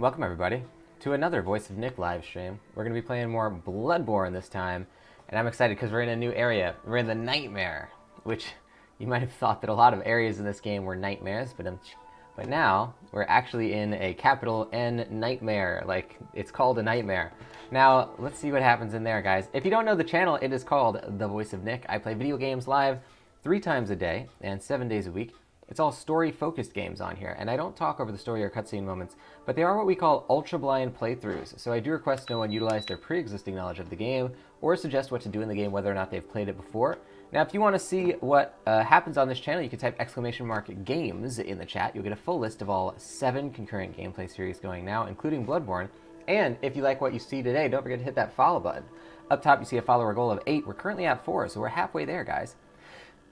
Welcome everybody to another Voice of Nick live stream. We're going to be playing more Bloodborne this time, and I'm excited because we're in a new area. We're in the Nightmare, which you might have thought that a lot of areas in this game were nightmares, but now we're actually in a capital N nightmare, like it's called a nightmare. Now, let's see what happens in there, guys. If you don't know the channel, it is called The Voice of Nick. I play video games live 3 times a day and 7 days a week. It's all story-focused games on here, and I don't talk over the story or cutscene moments, but they are what we call ultra-blind playthroughs, so I do request no one utilize their pre-existing knowledge of the game, or suggest what to do in the game whether or not they've played it before. Now, if you want to see what happens on this channel, you can type !games in the chat. You'll get a full list of all 7 concurrent gameplay series going now, including Bloodborne. And if you like what you see today, don't forget to hit that follow button. Up top, you see a follower goal of 8. We're currently at 4, so we're halfway there, guys.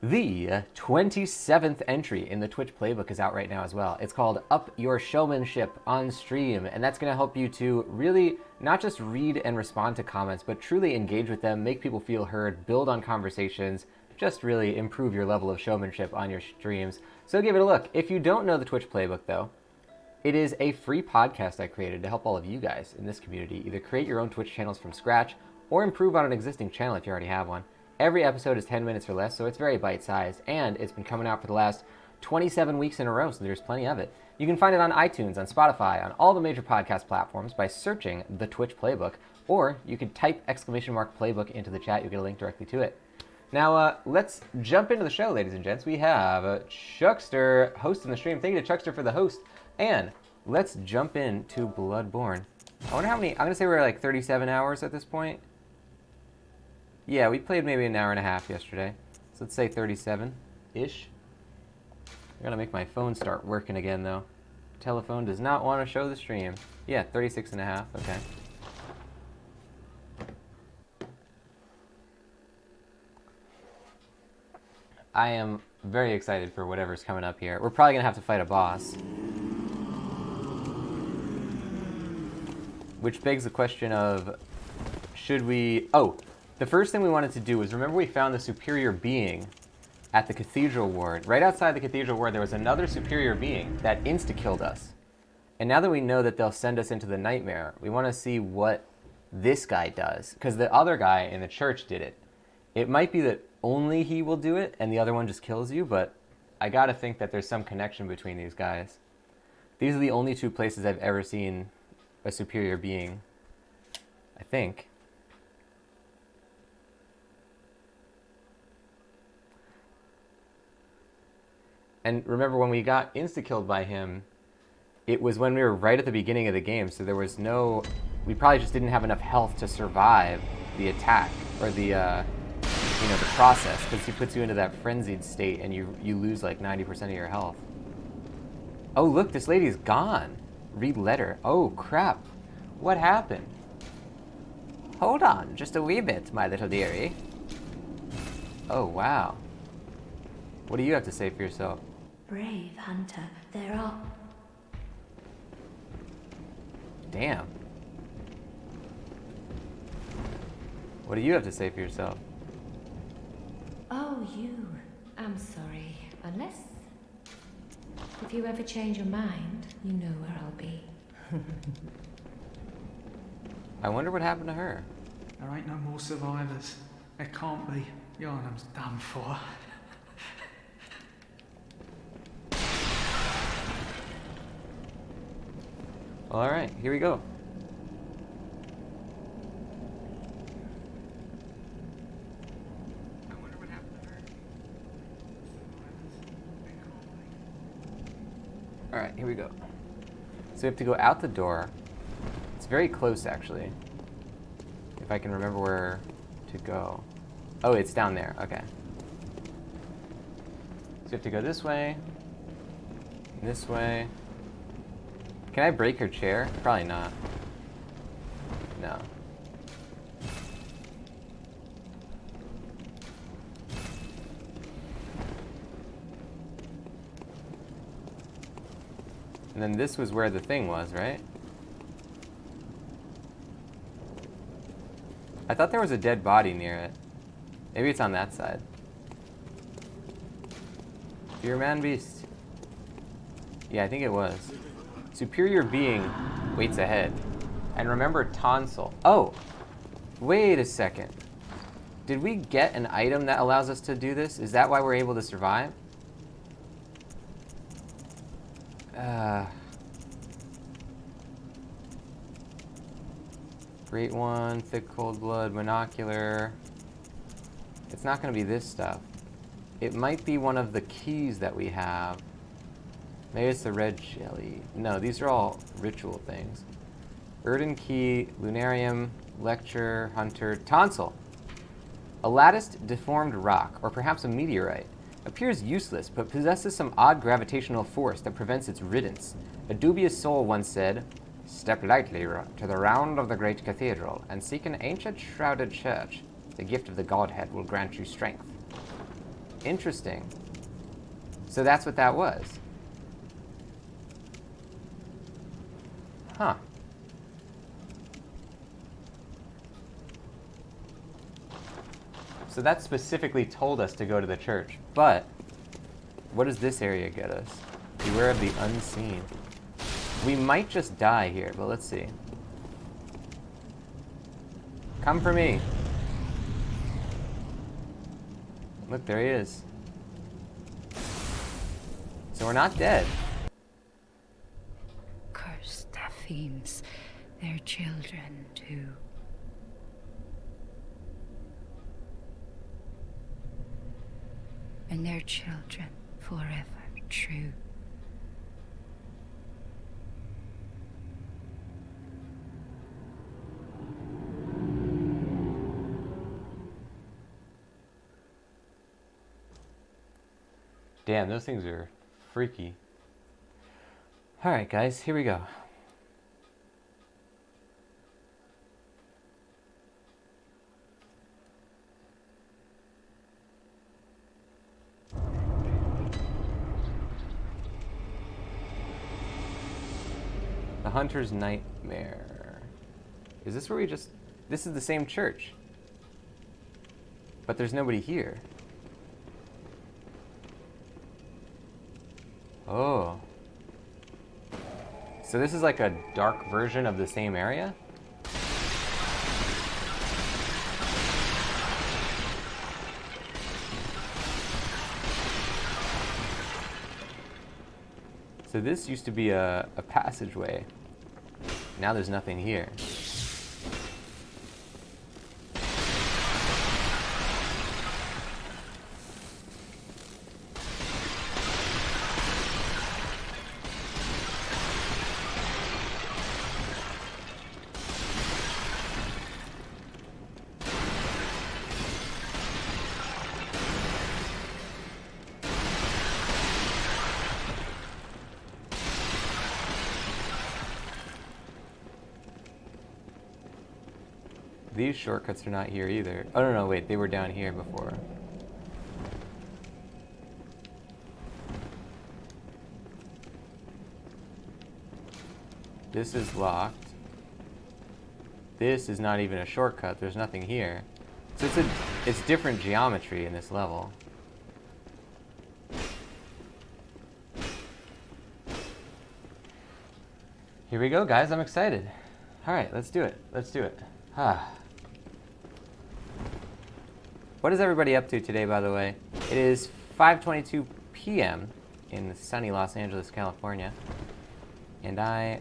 The 27th entry in the Twitch playbook is out right now as well. It's called Up Your Showmanship on Stream, and that's going to help you to really not just read and respond to comments, but truly engage with them, make people feel heard, build on conversations, just really improve your level of showmanship on your streams. So give it a look. If you don't know the Twitch playbook, though, it is a free podcast I created to help all of you guys in this community either create your own Twitch channels from scratch or improve on an existing channel if you already have one. Every episode is 10 minutes or less, so it's very bite-sized, and it's been coming out for the last 27 weeks in a row, so there's plenty of it. You can find it on iTunes, on Spotify, on all the major podcast platforms by searching the Twitch playbook, or you could type !playbook into the chat. You'll get a link directly to it. Now, let's jump into the show, ladies and gents. We have Chuckster hosting the stream. Thank you to Chuckster for the host, and let's jump into Bloodborne. I wonder how many, I'm going to say we're like 37 hours at this point. Yeah, we played maybe an hour and a half yesterday. So let's say 37-ish. I'm gonna make my phone start working again though. Telephone does not want to show the stream. Yeah, 36 and a half, okay. I am very excited for whatever's coming up here. We're probably gonna have to fight a boss. Which begs the question of, should we... Oh! The first thing we wanted to do was, remember we found the superior being at the cathedral ward. Right outside the cathedral ward, there was another superior being that insta-killed us. And now that we know that they'll send us into the nightmare, we want to see what this guy does. Because the other guy in the church did it. It might be that only he will do it, and the other one just kills you, but I gotta think that there's some connection between these guys. These are the only 2 places I've ever seen a superior being, I think. And remember, when we got insta-killed by him, it was when we were right at the beginning of the game, so there was no... We probably just didn't have enough health to survive the attack, or the, the process, because he puts you into that frenzied state, and you lose like 90% of your health. Oh, look, this lady's gone. Read letter. Oh, crap. What happened? Hold on, just a wee bit, my little dearie. Oh, wow. What do you have to say for yourself? Brave hunter, there are... Damn. What do you have to say for yourself? Oh, you. I'm sorry. Unless... If you ever change your mind, you know where I'll be. I wonder what happened to her. There ain't no more survivors. There can't be. Yarnum's done for. Alright, here we go. I wonder what happened to her. Alright, here we go. So we have to go out the door. It's very close, actually. If I can remember where to go. Oh, it's down there. Okay. So we have to go this way. This way. Can I break her chair? Probably not. No. And then this was where the thing was, right? I thought there was a dead body near it. Maybe it's on that side. Fear man beast. Yeah, I think it was. Superior being waits ahead. And remember tonsil. Oh! Wait a second. Did we get an item that allows us to do this? Is that why we're able to survive? Great one, thick cold blood, monocular. It's not going to be this stuff. It might be one of the keys that we have. Maybe it's the red jelly. No, these are all ritual things. Erden key, lunarium, lecture, hunter, tonsil. A latticed, deformed rock, or perhaps a meteorite, appears useless but possesses some odd gravitational force that prevents its riddance. A dubious soul once said, "Step lightly to the round of the great cathedral and seek an ancient shrouded church. The gift of the Godhead will grant you strength." Interesting. So that's what that was. Huh. So that specifically told us to go to the church. But what does this area get us? Beware of the unseen. We might just die here, but let's see. Come for me. Look, there he is. So we're not dead. Cursed fiends, their children too. And their children forever true. Damn, those things are freaky. Alright guys, here we go. The Hunter's Nightmare. Is this where we just... This is the same church. But there's nobody here. Oh. So this is like a dark version of the same area? So this used to be a passageway. Now there's nothing here. These shortcuts are not here either. Oh, no, wait, they were down here before. This is locked. This is not even a shortcut. There's nothing here. So it's different geometry in this level. Here we go, guys. I'm excited. All right, let's do it. Let's do it. What is everybody up to today, by the way? It is 5:22 p.m. in sunny Los Angeles, California. And I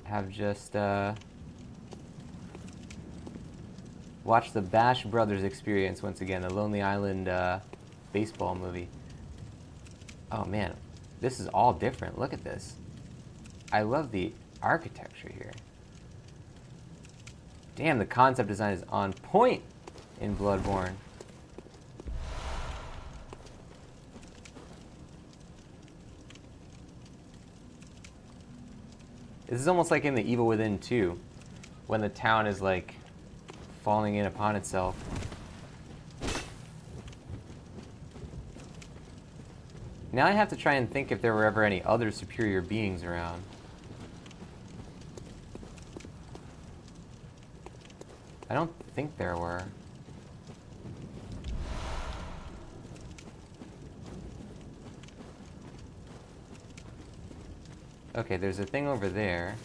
have just watched the Bash Brothers Experience once again, the Lonely Island baseball movie. Oh man, this is all different. Look at this. I love the architecture here. Damn, the concept design is on point in Bloodborne. This is almost like in The Evil Within 2, when the town is like falling in upon itself. Now I have to try and think if there were ever any other superior beings around. I don't think there were. Okay, there's a thing over there.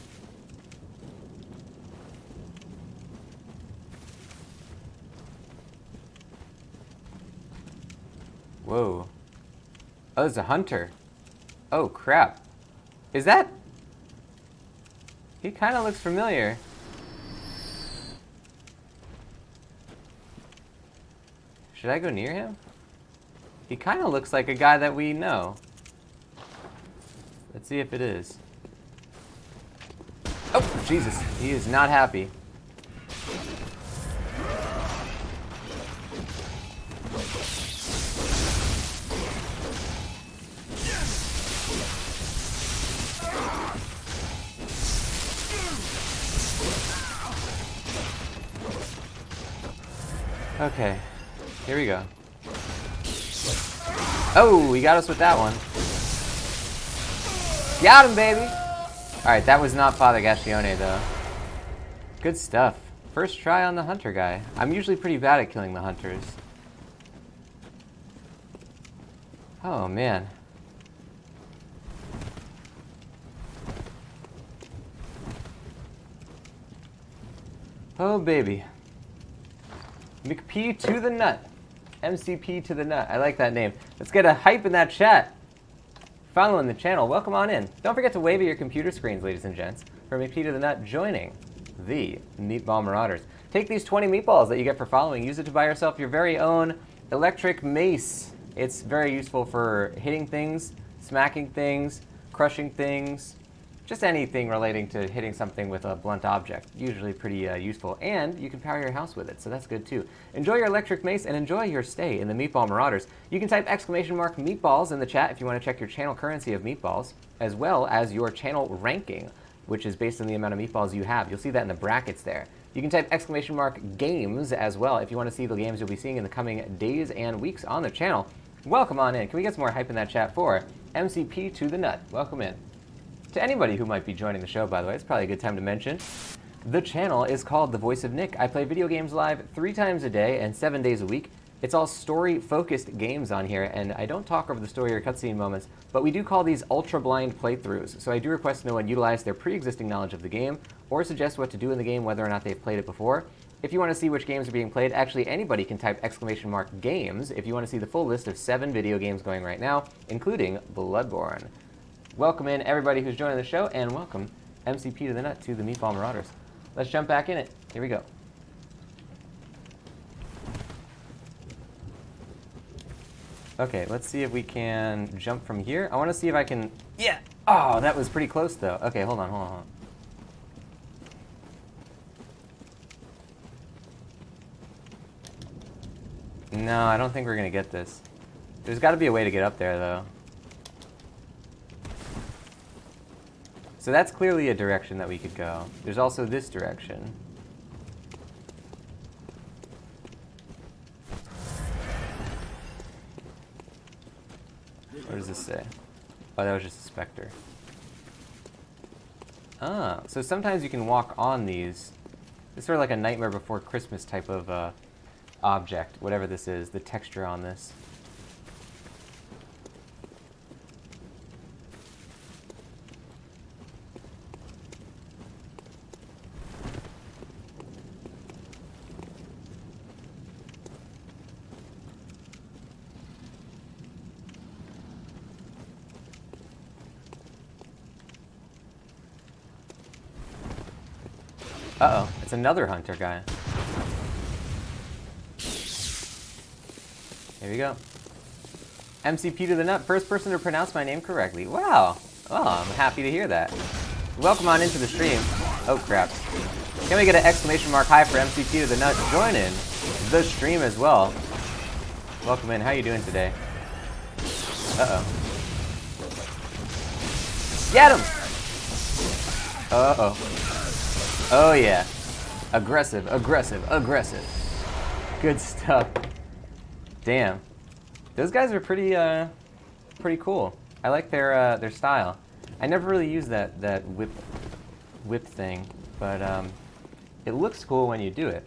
Whoa. Oh, there's a hunter. Oh, crap. Is that... He kind of looks familiar. Should I go near him? He kind of looks like a guy that we know. Let's see if it is. Oh, Jesus. He is not happy. Okay, here we go. Oh, he got us with that one. Got him, baby! Alright, that was not Father Gascione, though. Good stuff. First try on the hunter guy. I'm usually pretty bad at killing the hunters. Oh, man. Oh, baby. McP to the nut. MCP to the nut. I like that name. Let's get a hype in that chat. Following the channel, welcome on in. Don't forget to wave at your computer screens, ladies and gents, for McP to the nut joining the Meatball Marauders. Take these 20 meatballs that you get for following, use it to buy yourself your very own electric mace. It's very useful for hitting things, smacking things, crushing things, just anything relating to hitting something with a blunt object. Usually pretty useful, and you can power your house with it, so that's good too. Enjoy your electric mace and enjoy your stay in the Meatball Marauders. You can type !meatballs in the chat if you want to check your channel currency of meatballs, as well as your channel ranking, which is based on the amount of meatballs you have. You'll see that in the brackets there. You can type !games as well if you want to see the games you'll be seeing in the coming days and weeks on the channel. Welcome on in. Can we get some more hype in that chat for MCP to the nut? Welcome in. To anybody who might be joining the show, by the way, it's probably a good time to mention, the channel is called The Voice of Nick. I play video games live 3 times a day and 7 days a week. It's all story-focused games on here, and I don't talk over the story or cutscene moments, but we do call these ultra-blind playthroughs, so I do request no one utilize their pre-existing knowledge of the game or suggest what to do in the game whether or not they've played it before. If you want to see which games are being played, actually anybody can type !games if you want to see the full list of 7 video games going right now, including Bloodborne. Welcome in everybody who's joining the show, and welcome MCP to the nut to the Meatball Marauders. Let's jump back in it. Here we go. Okay, let's see if we can jump from here. I want to see if I can... Yeah! Oh, that was pretty close, though. Okay, hold on. No, I don't think we're going to get this. There's got to be a way to get up there, though. So that's clearly a direction that we could go. There's also this direction. What does this say? Oh, that was just a specter. Ah, so sometimes you can walk on these. It's sort of like a Nightmare Before Christmas type of object, whatever this is, the texture on this. Uh-oh, it's another hunter guy. Here we go. MCP to the nut, first person to pronounce my name correctly. Wow. Oh, I'm happy to hear that. Welcome on into the stream. Oh, crap. Can we get an !high for MCP to the nut? Join in the stream as well. Welcome in. How you doing today? Uh-oh. Get him! Uh-oh. Oh yeah. Aggressive, aggressive, aggressive. Good stuff. Damn. Those guys are pretty cool. I like their style. I never really used that whip thing, but it looks cool when you do it.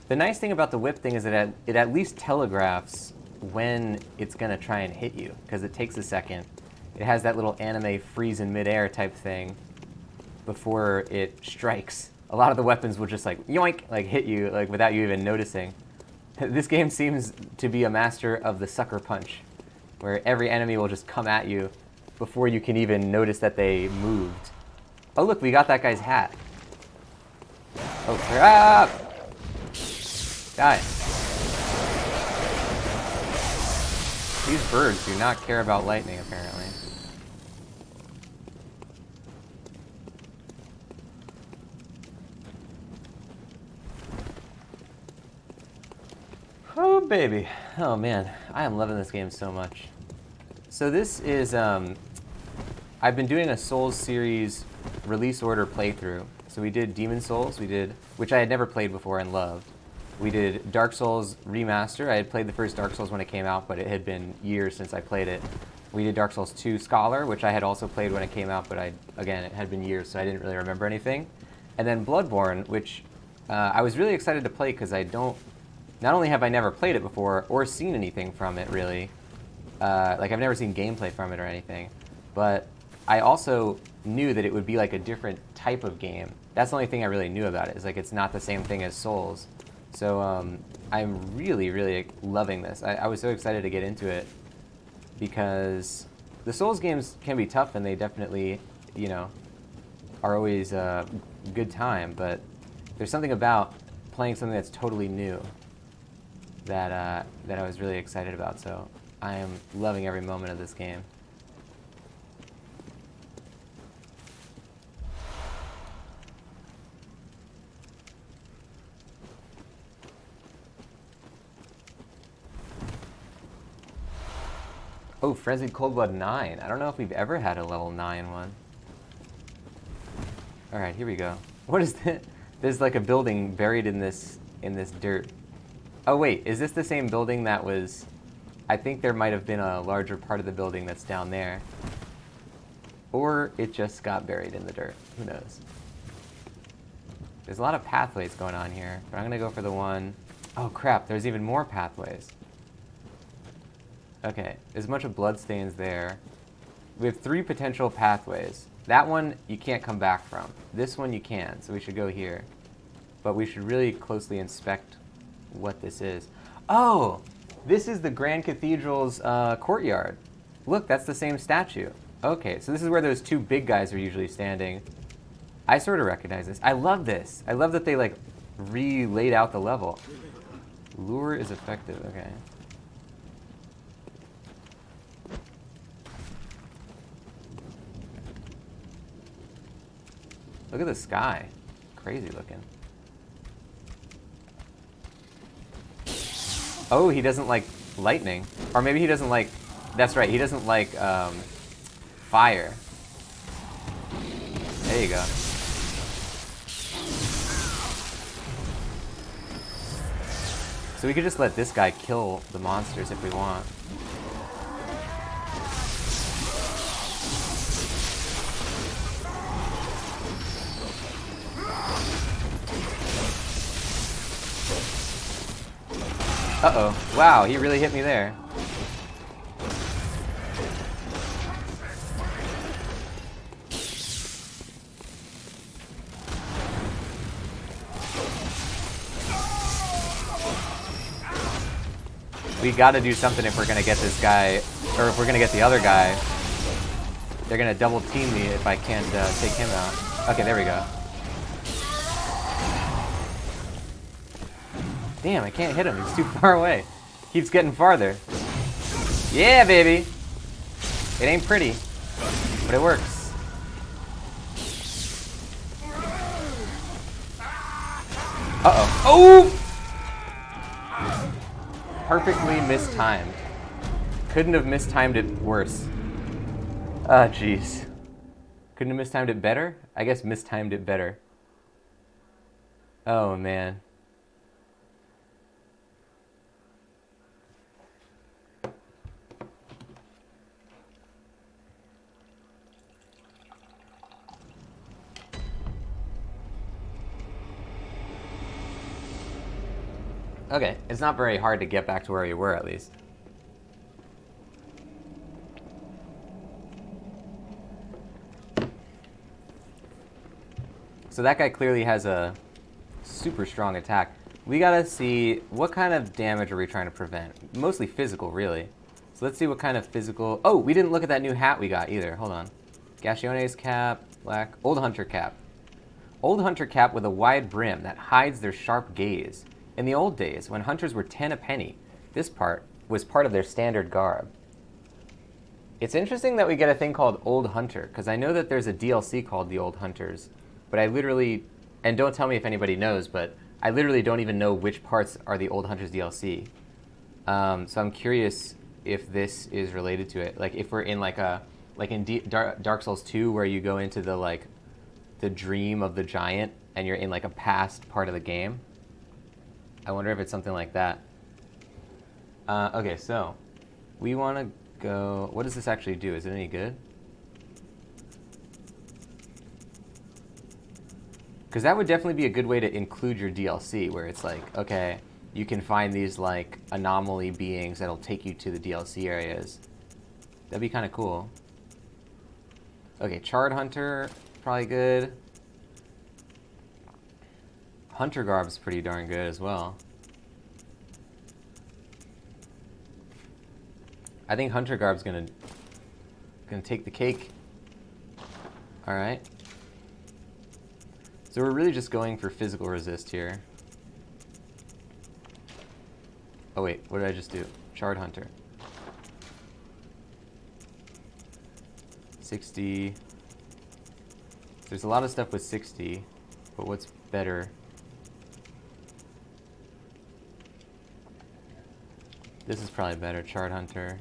The nice thing about the whip thing is that it at least telegraphs when it's gonna try and hit you, because it takes a second. It has that little anime freeze in midair type thing before it strikes. A lot of the weapons will just like yoink, like hit you like without you even noticing. This game seems to be a master of the sucker punch, where every enemy will just come at you before you can even notice that they moved. Oh look, we got that guy's hat. Oh crap! Die. These birds do not care about lightning, apparently. Oh baby. Oh man, I am loving this game so much. So this is, I've been doing a Souls series release order playthrough. So we did Demon Souls, which I had never played before and loved. We did Dark Souls Remaster. I had played the first Dark Souls when it came out, but it had been years since I played it. We did Dark Souls 2 Scholar, which I had also played when it came out, but again, it had been years, so I didn't really remember anything. And then Bloodborne, which I was really excited to play because not only have I never played it before or seen anything from it really, like I've never seen gameplay from it or anything, but I also knew that it would be like a different type of game. That's the only thing I really knew about it, is like it's not the same thing as Souls. So I'm really, really loving this. I was so excited to get into it because the Souls games can be tough and they definitely, you know, are always a good time, but there's something about playing something that's totally new that I was really excited about. So I am loving every moment of this game. Oh, Frenzied Coldblood 9. I don't know if we've ever had a level 9 one. Alright, here we go. What is this? There's like a building buried in this dirt. Oh wait, is this the same building that was... I think there might have been a larger part of the building that's down there. Or it just got buried in the dirt. Who knows? There's a lot of pathways going on here, but I'm gonna go for the one... Oh crap, there's even more pathways. Okay, there's a bunch of bloodstains there. We have 3 potential pathways. That one you can't come back from. This one you can, so we should go here. But we should really closely inspect what this is. Oh! This is the Grand Cathedral's courtyard. Look, that's the same statue. Okay, so this is where those 2 big guys are usually standing. I sort of recognize this. I love this. I love that they like re-laid out the level. Lure is effective, okay. Look at the sky. Crazy looking. Oh, he doesn't like lightning. Or maybe he doesn't like... That's right, he doesn't like fire. There you go. So we could just let this guy kill the monsters if we want. Uh-oh. Wow, he really hit me there. We gotta do something if we're gonna get this guy, or if we're gonna get the other guy. They're gonna double team me if I can't take him out. Okay, there we go. Damn, I can't hit him. He's too far away. Keeps getting farther. Yeah, baby! It ain't pretty, but it works. Uh-oh. Oh! Perfectly mistimed. Couldn't have mistimed it worse. Ah, jeez. Couldn't have mistimed it better? I guess mistimed it better. Oh, man. Okay, it's not very hard to get back to where you were, at least. So that guy clearly has a super strong attack. we gotta see what kind of damage are we trying to prevent. Mostly physical, really. So let's see what kind of physical... Oh, we didn't look at that new hat we got either. Hold on. Gascione's cap, black. Old Hunter cap. Old Hunter cap with a wide brim that hides their sharp gaze. In the old days, when hunters were 10 a penny, this part was part of their standard garb. It's interesting that we get a thing called Old Hunter, because I know that there's a DLC called The Old Hunters, but I literally... And don't tell me if anybody knows, but I literally don't even know which parts are the Old Hunters DLC. So I'm curious if this is related to it. Like, if we're in like a... Like in Dark Souls 2, where you go into the, like, the dream of the giant, and you're in, like, a past part of the game. I wonder if it's something like that. Okay, so we want to go... What does this actually do? Is it any good? Because that would definitely be a good way to include your DLC, where it's like, okay, you can find these, like, anomaly beings that'll take you to the DLC areas. That'd be kind of cool. Okay, Charred Hunter, probably good. Hunter Garb's pretty darn good as well. I think Hunter Garb's gonna take the cake. All right. So we're really just going for physical resist here. Oh wait, what did I just do? Charred Hunter. 60. There's a lot of stuff with 60, but what's better? This is probably better. Charred Hunter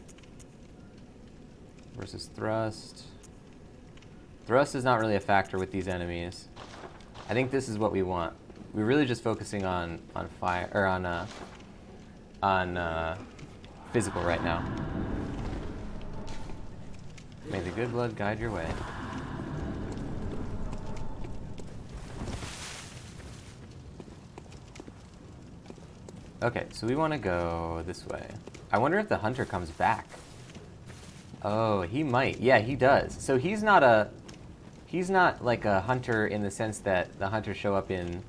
versus Thrust. Thrust is not really a factor with these enemies. I think this is what we want. We're really just focusing on fire or on physical right now. May the good blood guide your way. Okay, so we want to go this way. I wonder if the hunter comes back. Oh, he might. Yeah, he does. So he's not like a hunter in the sense that the hunters show up in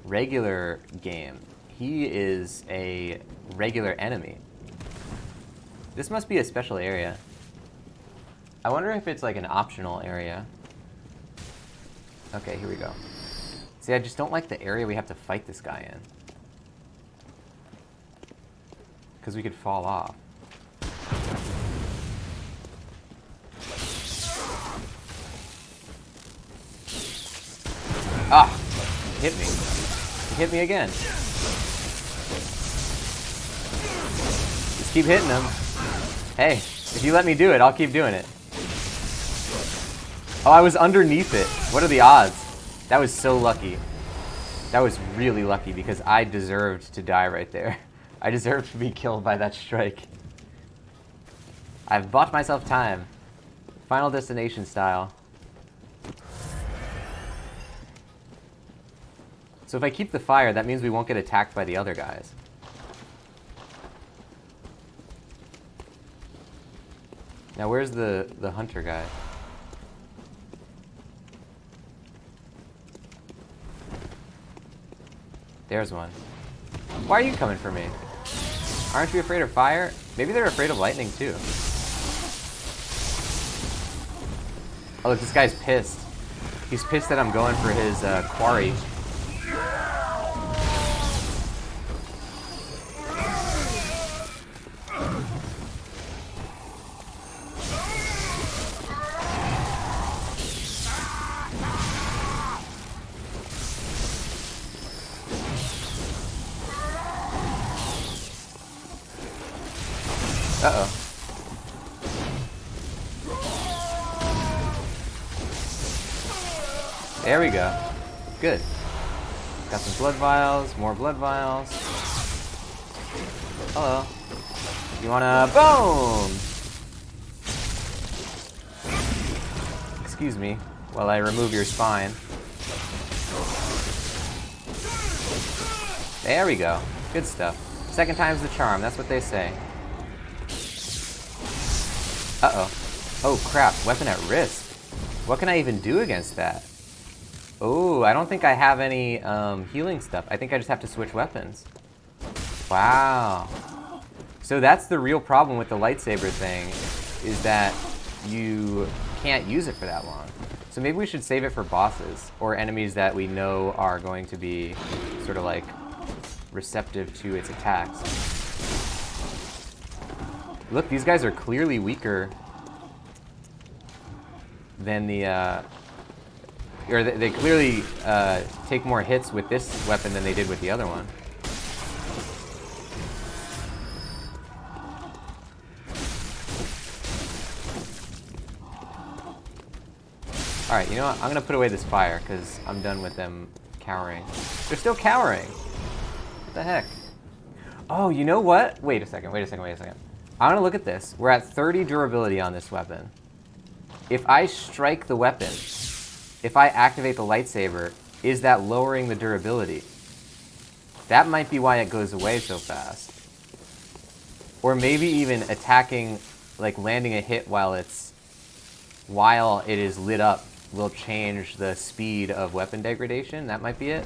regular game. He is a regular enemy. This must be a special area. I wonder if it's like an optional area. Okay, here we go. See, I just don't like the area we have to fight this guy in. Because we could fall off. Ah! He hit me. He hit me again. Just keep hitting him. Hey, if you let me do it, I'll keep doing it. Oh, I was underneath it. What are the odds? That was so lucky. That was really lucky because I deserved to die right there. I deserved to be killed by that strike. I've bought myself time. Final Destination style. So if I keep the fire, that means we won't get attacked by the other guys. Now where's the hunter guy? There's one. Why are you coming for me? Aren't you afraid of fire? Maybe they're afraid of lightning too. Oh look, this guy's pissed. He's pissed that I'm going for his quarry. Uh-oh. There we go. Good. Got some blood vials, more blood vials. Hello. You wanna boom? Excuse me while I remove your spine. There we go. Good stuff. Second time's the charm, that's what they say. Uh-oh. Oh crap, weapon at risk. What can I even do against that? Oh, I don't think I have any healing stuff. I think I just have to switch weapons. Wow. So that's the real problem with the lightsaber thing, is that you can't use it for that long. So maybe we should save it for bosses or enemies that we know are going to be sort of like receptive to its attacks. Look, these guys are clearly weaker than the, or they clearly take more hits with this weapon than they did with the other one. Alright, you know what? I'm gonna put away this fire, because I'm done with them cowering. They're still cowering! What the heck? Oh, you know what? Wait a second. I'm gonna look at this. We're at 30 durability on this weapon. If I strike the weapon, if I activate the lightsaber, is that lowering the durability? That might be why it goes away so fast. Or maybe even attacking, like landing a hit while it is lit up will change the speed of weapon degradation. That might be it.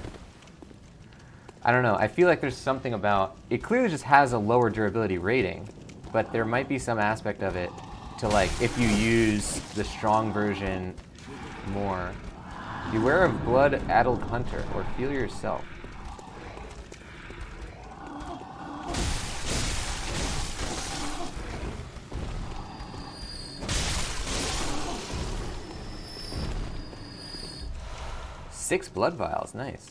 I don't know. I feel like there's something about... It clearly just has a lower durability rating, but there might be some aspect of it to, like, if you use the strong version more. Beware of blood-addled hunter, or feel yourself. Six blood vials, nice.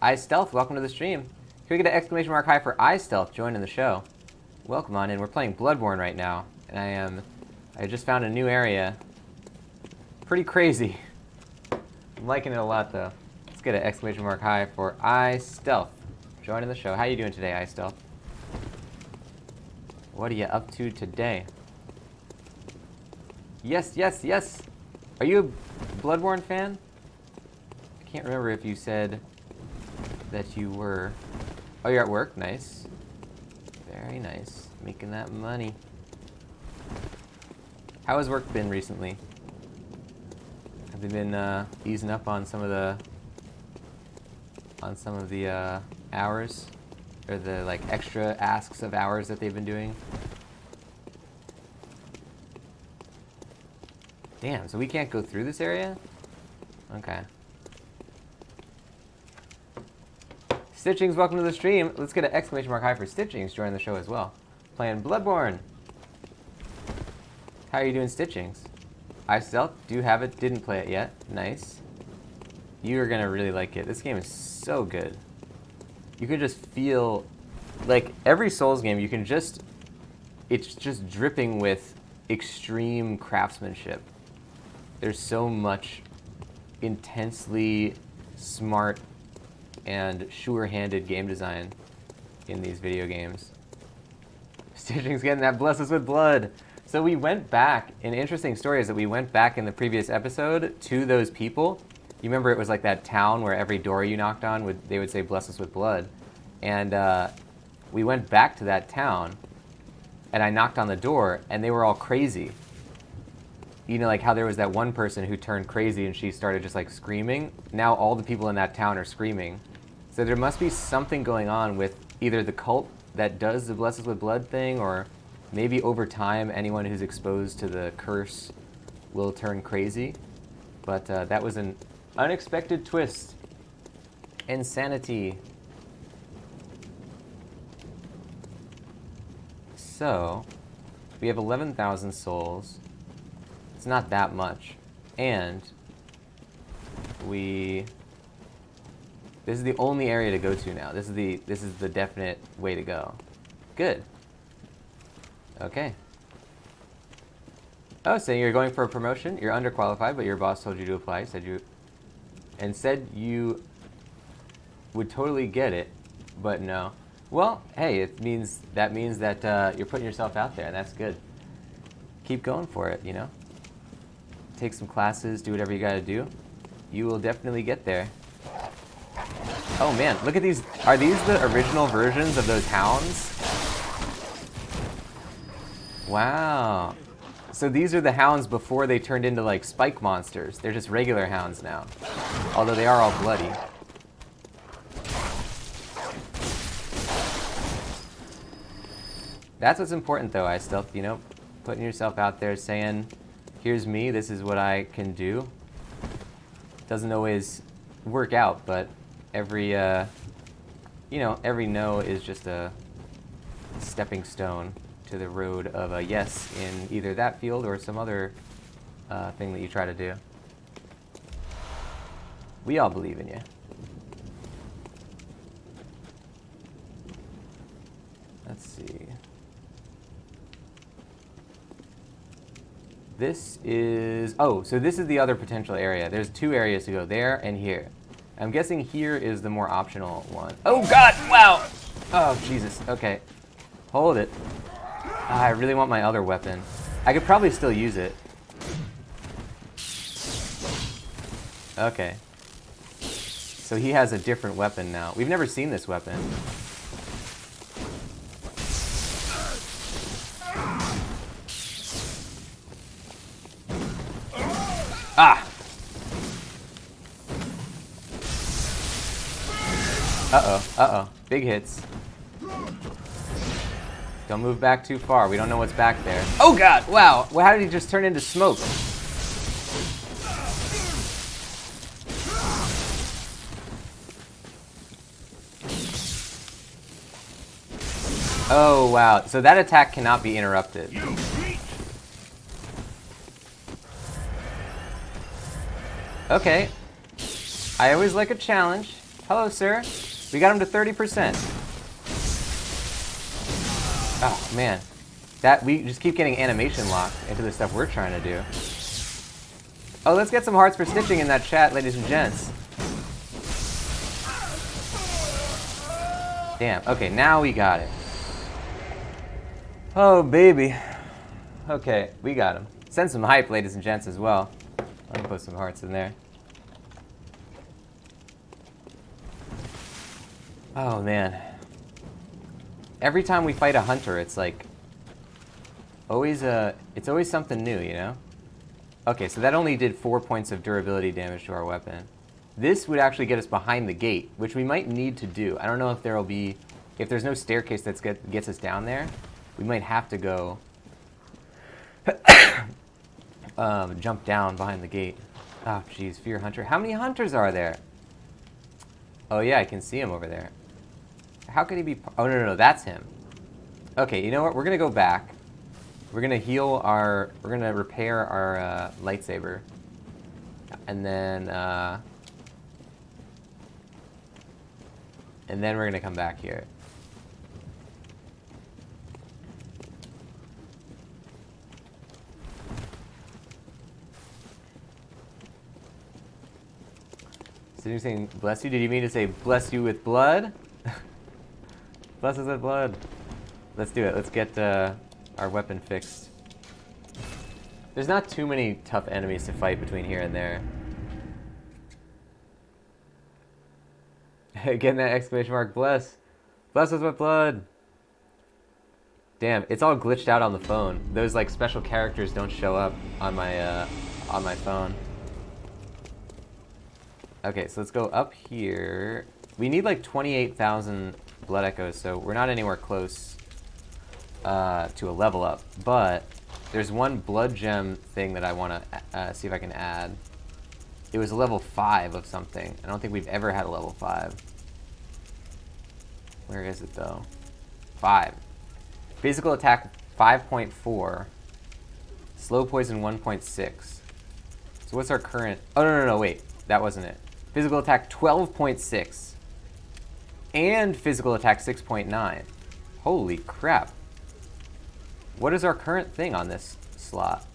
iStealth, welcome to the stream. Can we get an exclamation mark high for iStealth joining the show? Welcome on in. We're playing Bloodborne right now, and I just found a new area. Pretty crazy. I'm liking it a lot though. Let's get an exclamation mark high for iStealth joining the show. How you doing today, iStealth? What are you up to today? Yes, yes, yes. Are you a Bloodborne fan? I can't remember if you said that you were. Oh, you're at work? Nice. Very nice. Making that money. How has work been recently? Have they been easing up on some of the hours? Or the like extra asks of hours that they've been doing? Damn, so we can't go through this area? Okay. Stitchings, welcome to the stream. Let's get an exclamation mark high for Stitchings joining the show as well. Playing Bloodborne. How are you doing, Stitchings? iStealth, do have it, didn't play it yet. Nice. You're gonna really like it. This game is so good. You can just feel, like every Souls game, you can just, it's just dripping with extreme craftsmanship. There's so much intensely smart and sure-handed game design in these video games. Stitching's getting that bless us with blood. So we went back, an interesting story is that we went back in the previous episode to those people. You remember it was like that town where every door you knocked on, they would say bless us with blood. And we went back to that town, and I knocked on the door, and they were all crazy. You know, like how there was that one person who turned crazy and she started just like screaming. Now all the people in that town are screaming. So there must be something going on with either the cult that does the bless us with blood thing, or maybe over time anyone who's exposed to the curse will turn crazy. But that was an unexpected twist. Insanity. So, we have 11,000 souls. It's not that much. And this is the only area to go to now. This is the definite way to go. Good. Okay. Oh, so you're going for a promotion. You're underqualified, but your boss told you to apply. Said you would totally get it, but no. Well, hey, that means that you're putting yourself out there, and that's good. Keep going for it, you know? Take some classes, do whatever you gotta do. You will definitely get there. Oh man, look at these. Are these the original versions of those hounds? Wow. So these are the hounds before they turned into like spike monsters. They're just regular hounds now. Although they are all bloody. That's what's important though, I stealth, you know? Putting yourself out there saying, here's me, this is what I can do. Doesn't always work out, but every, you know, every no is just a stepping stone to the road of a yes in either that field or some other thing that you try to do. We all believe in you. Let's see. This is... Oh, so this is the other potential area. There's two areas to go, there and here. I'm guessing here is the more optional one. Oh god! Wow! Oh, Jesus. Okay. Hold it. I really want my other weapon. I could probably still use it. Okay. So he has a different weapon now. We've never seen this weapon. Ah! Uh-oh, uh-oh. Big hits. Don't move back too far. We don't know what's back there. Oh god! Wow! Well, how did he just turn into smoke? Oh, wow. So that attack cannot be interrupted. Okay. I always like a challenge. Hello, sir. We got him to 30%. Oh, man. We just keep getting animation locked into the stuff we're trying to do. Oh, let's get some hearts for stitching in that chat, ladies and gents. Damn. Okay, now we got it. Oh, baby. Okay, we got him. Send some hype, ladies and gents, as well. I'm gonna put some hearts in there. Oh, man. Every time we fight a hunter, it's like... it's always something new, you know? Okay, so that only did 4 points of durability damage to our weapon. This would actually get us behind the gate, which we might need to do. I don't know if there'll be... If there's no staircase that gets us down there, we might have to go... jump down behind the gate. Oh, jeez, Fear Hunter. How many hunters are there? Oh, yeah, I can see him over there. How could he be... Oh, no, that's him. Okay, you know what? We're going to go back. We're going to heal our... We're going to repair our lightsaber. And then we're going to come back here. So you're saying, bless you? Did you mean to say, bless you with blood? Bless us with blood. Let's do it. Let's get our weapon fixed. There's not too many tough enemies to fight between here and there. Getting that exclamation mark, bless. Bless us with blood. Damn, it's all glitched out on the phone. Those like special characters don't show up on my phone. Okay, so let's go up here. We need like 28,000 blood echoes, so we're not anywhere close to a level up. But there's one blood gem thing that I want to see if I can add. It was a level 5 of something. I don't think we've ever had a level 5. Where is it though? 5. Physical attack 5.4. Slow poison 1.6. So what's our current... Oh, no, wait. That wasn't it. Physical attack 12.6. And physical attack 6.9. Holy crap. What is our current thing on this slot?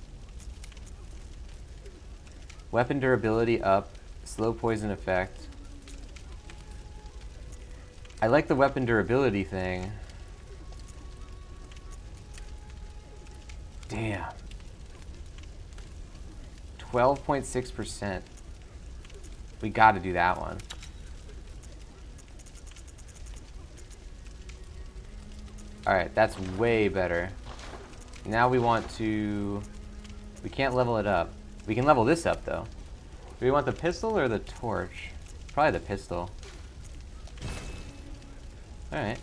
Weapon durability up. Slow poison effect. I like the weapon durability thing. Damn. 12.6%. We gotta do that one. Alright, that's way better. Now we want to... We can't level it up. We can level this up, though. Do we want the pistol or the torch? Probably the pistol. Alright.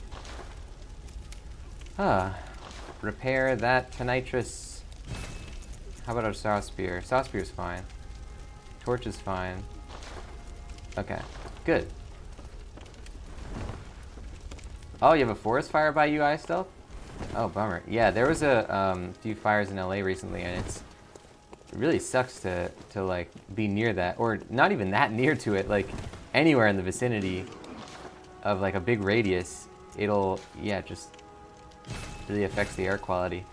Repair that tonitrus. How about our saw spear? Saw spear's fine. Torch is fine. Okay, good. Oh, you have a forest fire by UI stealth? Oh, bummer. Yeah, there was a few fires in LA recently, and it really sucks to like be near that, or not even that near to it, like anywhere in the vicinity of like a big radius. It'll, yeah, just really affects the air quality.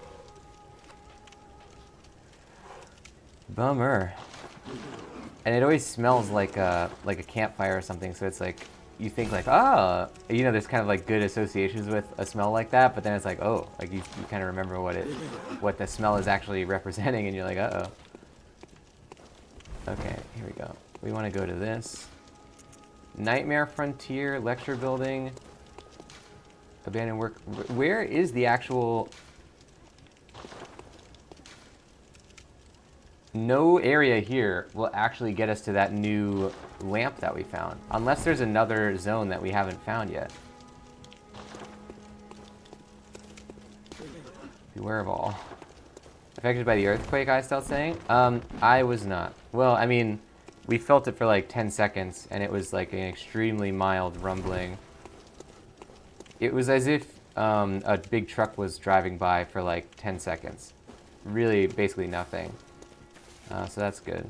Bummer. And it always smells like a campfire or something, so it's like, you think like, oh, you know, there's kind of like good associations with a smell like that, but then it's like, oh, like you kind of remember what the smell is actually representing, and you're like, uh-oh. Okay, here we go. We want to go to this. Nightmare Frontier, lecture building, abandoned work. Where is the actual... No area here will actually get us to that new lamp that we found. Unless there's another zone that we haven't found yet. Beware of all. Affected by the earthquake, I still saying? I was not. Well, I mean, we felt it for like 10 seconds, and it was like an extremely mild rumbling. It was as if a big truck was driving by for like 10 seconds. Really, basically nothing. So that's good.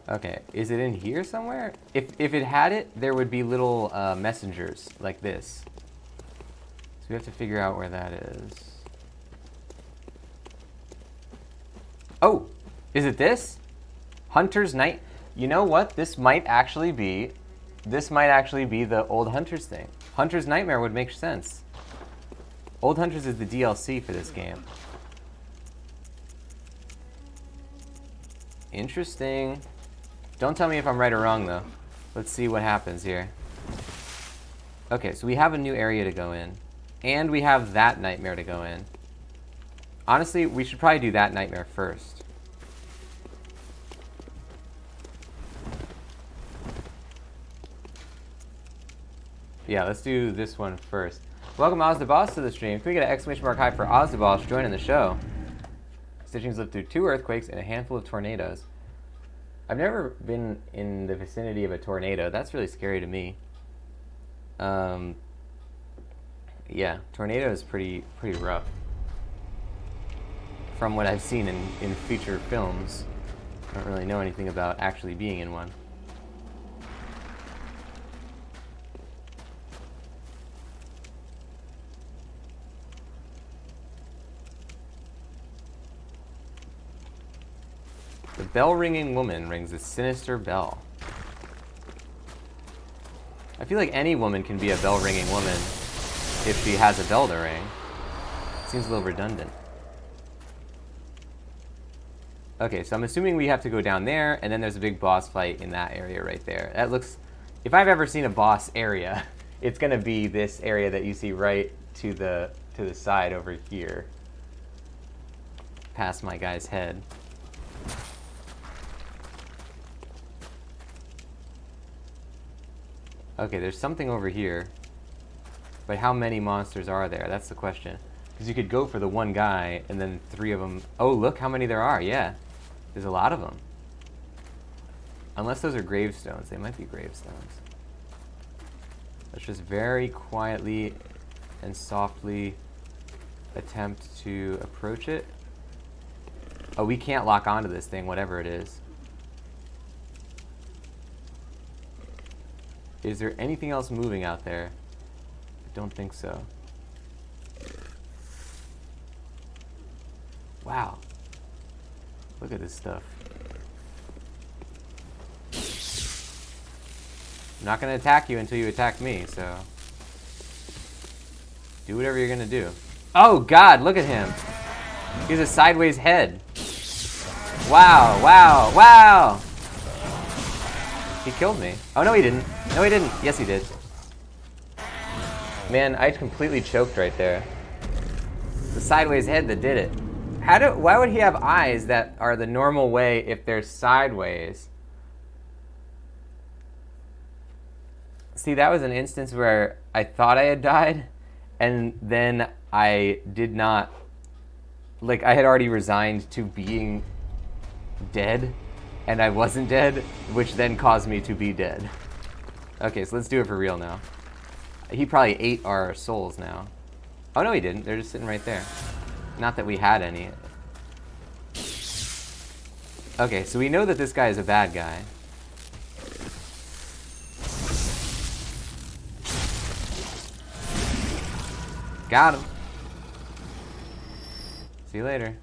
Okay, is it in here somewhere? If it had it, there would be little messengers like this. So we have to figure out where that is. Oh, is it this? Hunter's Night. You know what? This might actually be the Old Hunters thing. Hunter's Nightmare would make sense. Old Hunters is the DLC for this game. Interesting. Don't tell me if I'm right or wrong, though. Let's see what happens here. Okay, so we have a new area to go in. And we have that nightmare to go in. Honestly, we should probably do that nightmare first. Yeah, let's do this one first. Welcome Oz the Boss to the stream. Can we get an exclamation mark high for Oz the Boss joining the show? Stitching's lived through 2 earthquakes and a handful of tornadoes. I've never been in the vicinity of a tornado. That's really scary to me. Yeah, tornado is pretty rough. From what I've seen in feature films. I don't really know anything about actually being in one. The bell-ringing woman rings a sinister bell. I feel like any woman can be a bell-ringing woman if she has a bell to ring. Seems a little redundant. Okay, so I'm assuming we have to go down there, and then there's a big boss fight in that area right there. That looks... If I've ever seen a boss area, it's going to be this area that you see right to the side over here. Past my guy's head. Okay, there's something over here. But how many monsters are there? That's the question. Because you could go for the one guy, and then 3 of them... Oh, look how many there are, yeah. There's a lot of them. Unless those are gravestones. They might be gravestones. Let's just very quietly and softly attempt to approach it. Oh, we can't lock onto this thing, whatever it is. Is there anything else moving out there? I don't think so. Wow. Look at this stuff. I'm not going to attack you until you attack me, so... Do whatever you're going to do. Oh, God, look at him. He has a sideways head. Wow, wow, wow! He killed me. Oh, no, he didn't. No, he didn't. Yes, he did. Man, I completely choked right there. The sideways head that did it. Why would he have eyes that are the normal way if they're sideways? See, that was an instance where I thought I had died, and then I did not. Like, I had already resigned to being dead, and I wasn't dead, which then caused me to be dead. Okay, so let's do it for real now. He probably ate our souls now. Oh, no, he didn't. They're just sitting right there. Not that we had any. Okay, so we know that this guy is a bad guy. Got him. See you later.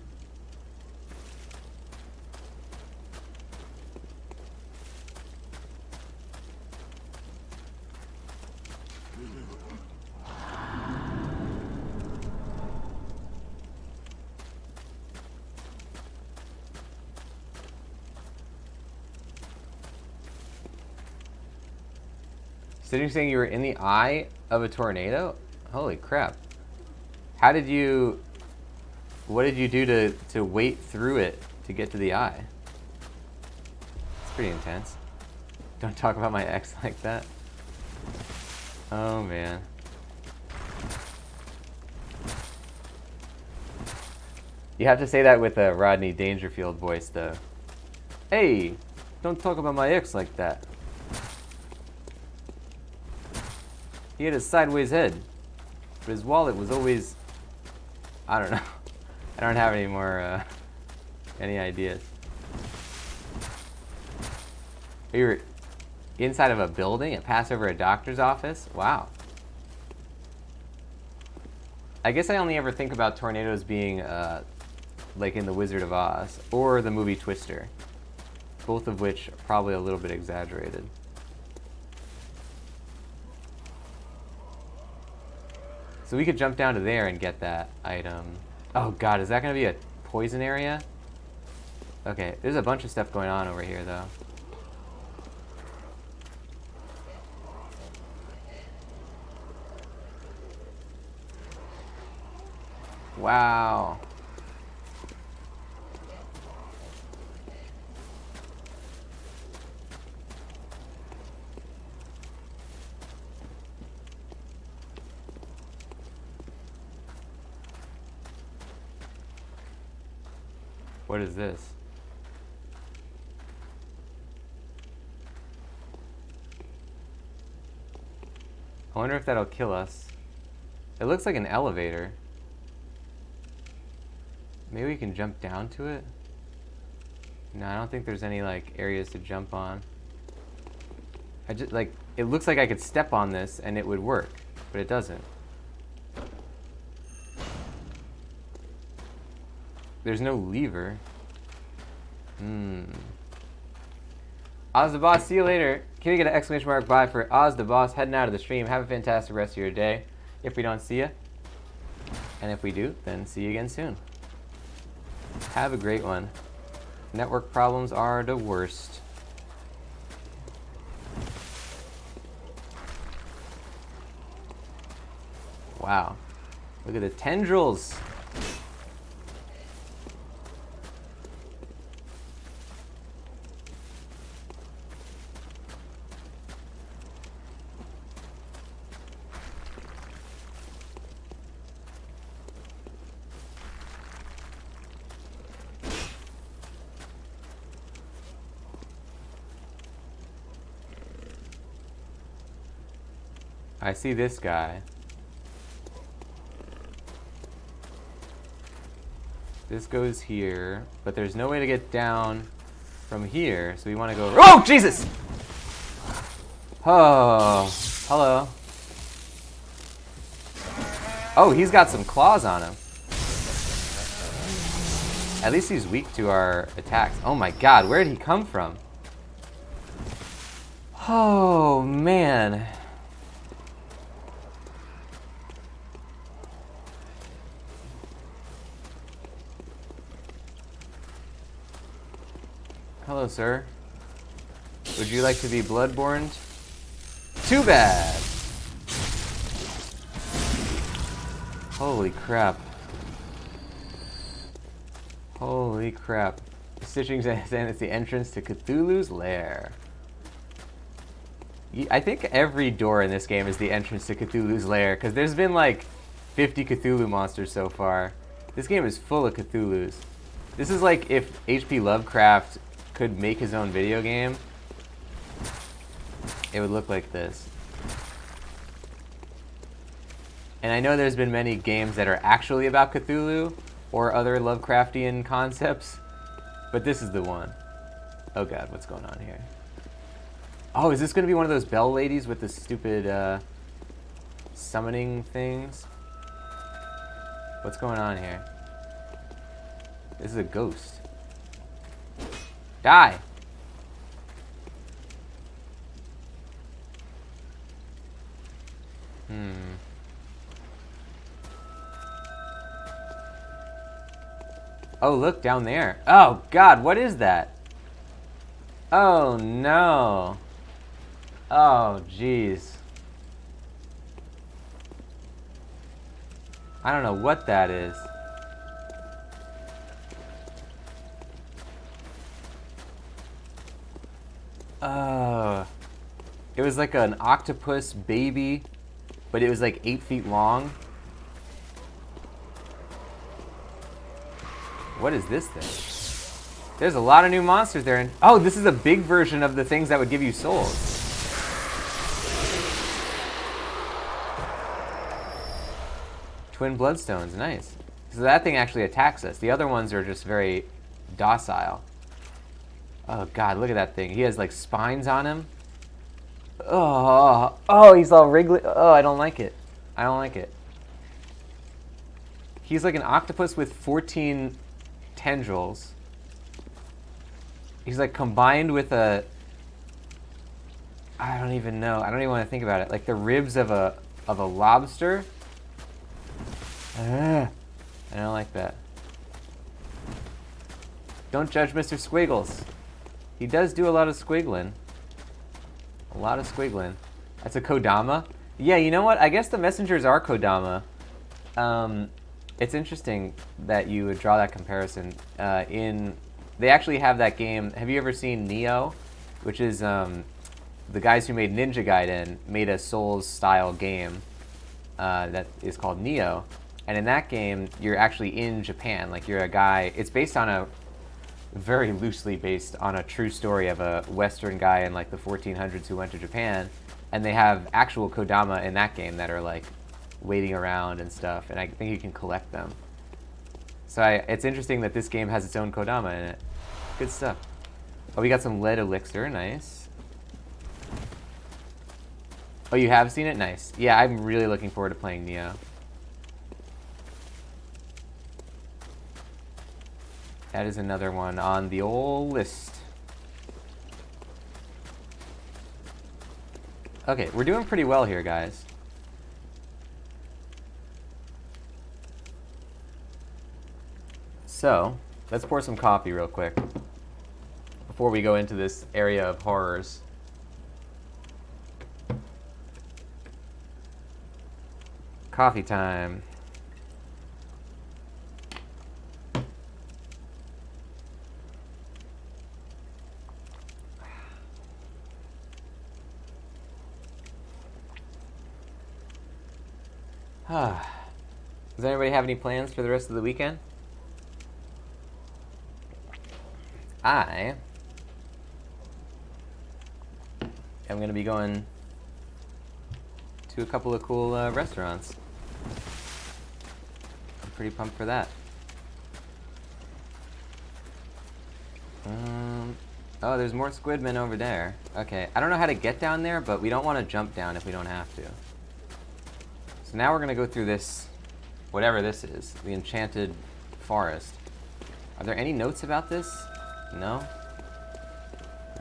So you're saying you were in the eye of a tornado? Holy crap. How did you... What did you do to wait through it to get to the eye? It's pretty intense. Don't talk about my ex like that. Oh, man. You have to say that with a Rodney Dangerfield voice, though. Hey, don't talk about my ex like that. He had a sideways head, but his wallet was always... I don't know. I don't have any more, any ideas. You were inside of a building? It passed over a doctor's office? Wow. I guess I only ever think about tornadoes being, like in The Wizard of Oz, or the movie Twister. Both of which are probably a little bit exaggerated. So we could jump down to there and get that item. Oh god, is that going to be a poison area? Okay, there's a bunch of stuff going on over here, though. Wow. What is this? I wonder if that'll kill us. It looks like an elevator. Maybe we can jump down to it? No, I don't think there's any like areas to jump on. I just like, it looks like I could step on this and it would work, but it doesn't. There's no lever. Oz the Boss, see you later. Can we get an exclamation mark bye for Oz the Boss heading out of the stream? Have a fantastic rest of your day. If we don't see you, and if we do, then see you again soon. Have a great one. Network problems are the worst. Wow. Look at the tendrils. I see this guy. This goes here, but there's no way to get down from here, so we want to go... Oh, Jesus! Oh, hello. Oh, he's got some claws on him. At least he's weak to our attacks. Oh my god, where did he come from? Oh, man. Hello, sir. Would you like to be Bloodborne? Too bad. Holy crap. Holy crap. Stitching saying it's the entrance to Cthulhu's lair. I think every door in this game is the entrance to Cthulhu's lair, because there's been like 50 Cthulhu monsters so far. This game is full of Cthulhus. This is like if H.P. Lovecraft could make his own video game, it would look like this. And I know there's been many games that are actually about Cthulhu or other Lovecraftian concepts, but this is the one. Oh god, what's going on here? Oh, is this going to be one of those bell ladies with the stupid summoning things? What's going on here? This is a ghost. Die! Oh, look down there. Oh god, what is that? Oh no. Oh jeez. I don't know what that is. It was like an octopus baby, but it was like 8 feet long. What is this thing? There's a lot of new monsters there. And oh, this is a big version of the things that would give you souls. Twin bloodstones, nice. So that thing actually attacks us. The other ones are just very docile. Oh god, look at that thing. He has like spines on him. Oh, he's all wriggly. Oh, I don't like it. I don't like it. He's like an octopus with 14 tendrils. He's like combined with a... I don't even know. I don't even want to think about it. Like the ribs of a lobster. I don't like that. Don't judge Mr. Squiggles. He does do a lot of squiggling. A lot of squiggling. That's a Kodama? Yeah, you know what? I guess the messengers are Kodama. It's interesting that you would draw that comparison. They actually have that game. Have you ever seen Neo? Which is the guys who made Ninja Gaiden made a Souls-style game that is called Neo. And in that game, you're actually in Japan. Like you're a guy. It's based on a very loosely based on a true story of a Western guy in like the 1400s who went to Japan, and they have actual Kodama in that game that are like waiting around and stuff, and I think you can collect them. So it's interesting that this game has its own Kodama in it. Good stuff. Oh, we got some lead elixir, nice. Oh, you have seen it? Nice. Yeah, I'm really looking forward to playing Neo. That is another one on the old list. Okay, we're doing pretty well here, guys. So, let's pour some coffee real quick before we go into this area of horrors. Coffee time. Does anybody have any plans for the rest of the weekend? I am going to be going to a couple of cool restaurants. I'm pretty pumped for that. Oh, there's more squidmen over there. Okay, I don't know how to get down there, but we don't want to jump down if we don't have to. So now we're going to go through this, whatever this is, the enchanted forest. Are there any notes about this? No?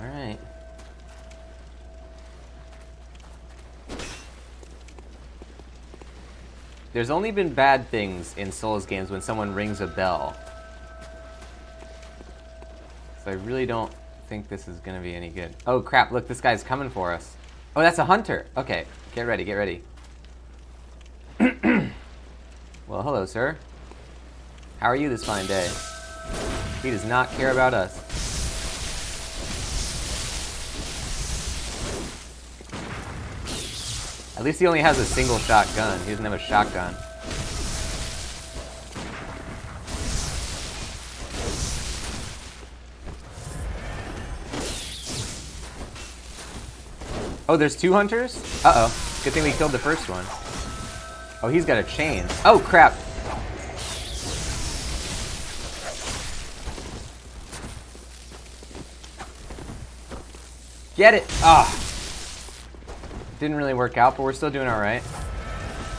Alright. There's only been bad things in Souls games when someone rings a bell. So I really don't think this is going to be any good. Oh crap, look, this guy's coming for us. Oh, that's a hunter! Okay, get ready, get ready. Well, hello, sir. How are you this fine day? He does not care about us. At least he only has a single shot gun. He doesn't have a shotgun. Oh, there's 2 hunters? Uh-oh. Good thing we killed the first one. Oh, he's got a chain. Oh, crap. Get it! Ah. Didn't really work out, but we're still doing alright.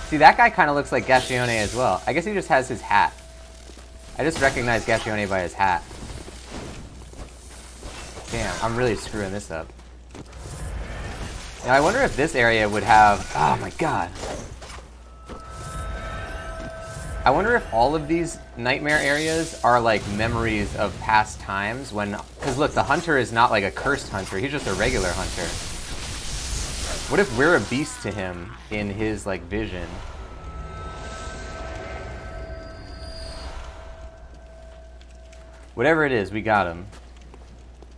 See, that guy kind of looks like Gascione as well. I guess he just has his hat. I just recognize Gascione by his hat. Damn, I'm really screwing this up. Now, I wonder if this area would have... Oh my god. I wonder if all of these nightmare areas are like memories of past times when... Because look, the hunter is not like a cursed hunter. He's just a regular hunter. What if we're a beast to him in his like vision? Whatever it is, we got him.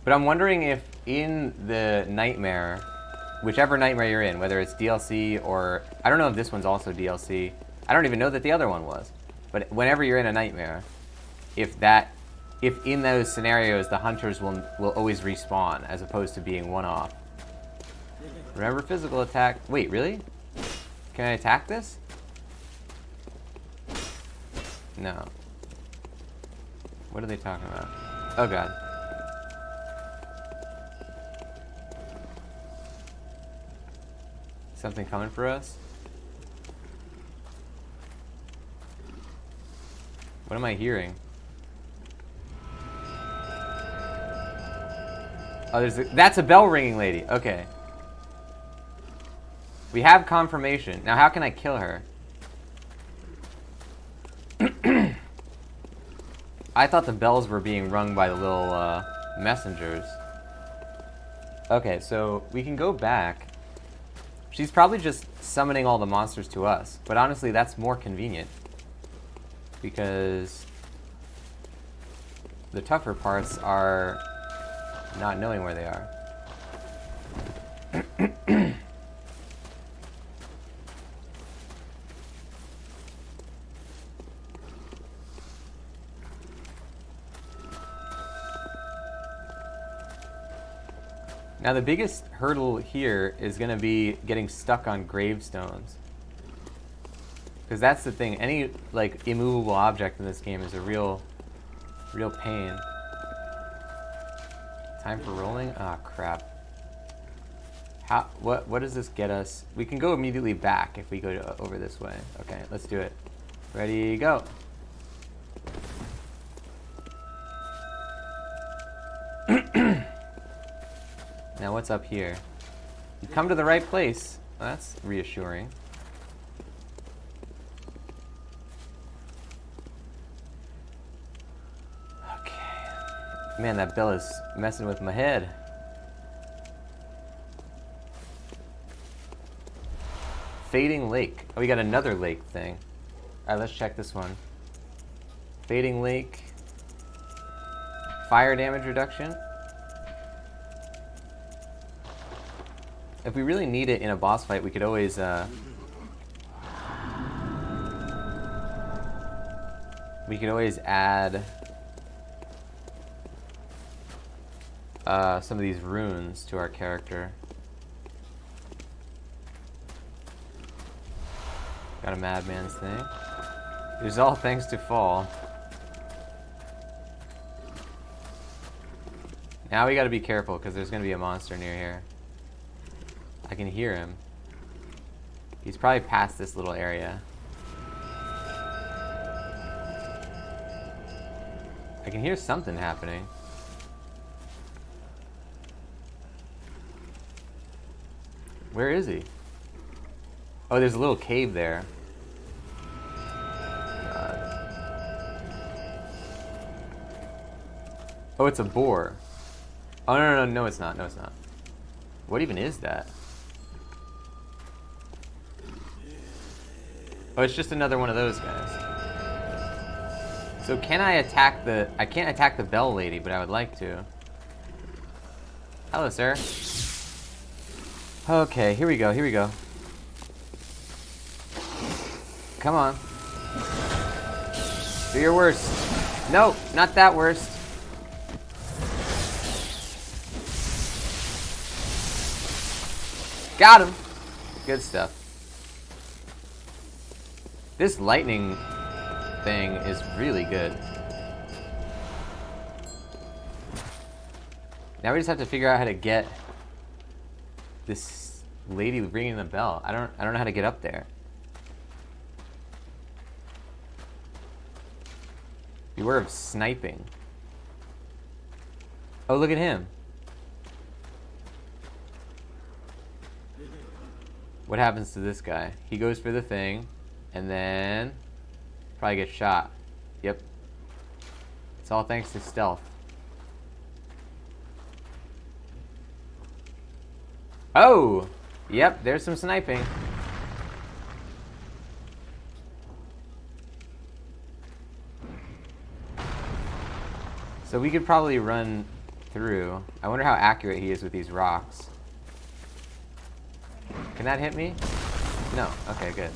But I'm wondering if in the nightmare... Whichever nightmare you're in, whether it's DLC or... I don't know if this one's also DLC. I don't even know that the other one was. But whenever you're in a nightmare, if in those scenarios the hunters will always respawn as opposed to being one-off. Remember physical attack. Wait, really? Can I attack this? No. What are they talking about? Oh god. Something coming for us? What am I hearing? Oh, that's a bell ringing lady. Okay. We have confirmation. Now, how can I kill her? I thought the bells were being rung by the little messengers. Okay, so we can go back. She's probably just summoning all the monsters to us, but honestly, that's more convenient. Because the tougher parts are not knowing where they are. Now the biggest hurdle here is going to be getting stuck on gravestones. Because that's the thing, any like immovable object in this game is a real pain. Time for rolling? Ah, crap. What does this get us? We can go immediately back if we go over this way. Okay, let's do it. Ready, go. Now what's up here? You come to the right place. Well, that's reassuring. Okay. Man, that bell is messing with my head. Fading Lake. Oh, we got another lake thing. Alright, let's check this one. Fading Lake. Fire damage reduction. If we really need it in a boss fight, we could always add some of these runes to our character. Got a madman's thing. It was all thanks to fall. Now we gotta be careful because there's gonna be a monster near here. I can hear him. He's probably past this little area. I can hear something happening. Where is he? Oh, there's a little cave there. Oh, it's a boar. Oh, no, it's not. No, it's not. What even is that? Oh, it's just another one of those guys. So can I attack the... I can't attack the bell lady, but I would like to. Hello, sir. Okay, here we go, here we go. Come on. Do your worst. No, not that worst. Got him. Good stuff. This lightning thing is really good. Now we just have to figure out how to get this lady ringing the bell. I don't know how to get up there. Beware of sniping. Oh, look at him. What happens to this guy? He goes for the thing, and then probably gets shot. Yep. It's all thanks to stealth. Oh! Yep, there's some sniping. So we could probably run through. I wonder how accurate he is with these rocks. Can that hit me? No. Okay, good.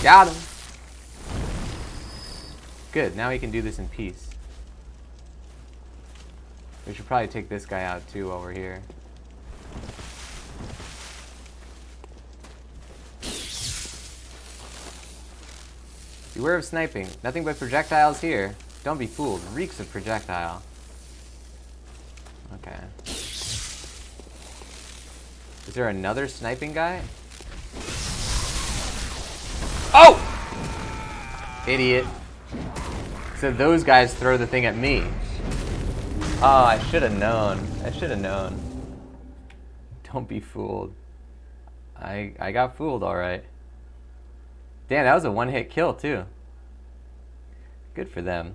Got him! Good, now we can do this in peace. We should probably take this guy out too while we're here. Beware of sniping. Nothing but projectiles here. Don't be fooled. Reeks of projectile. Okay. Is there another sniping guy? Oh! Idiot. So those guys throw the thing at me. Oh, I should have known. I should have known. Don't be fooled. I got fooled, alright. Damn, that was a one-hit kill, too. Good for them.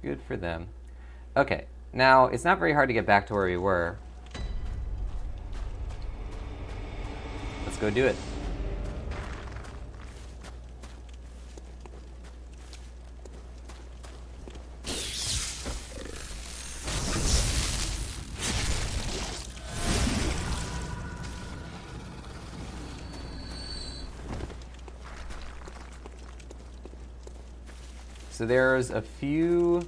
Good for them. Okay, now, it's not very hard to get back to where we were. Let's go do it. So there's a few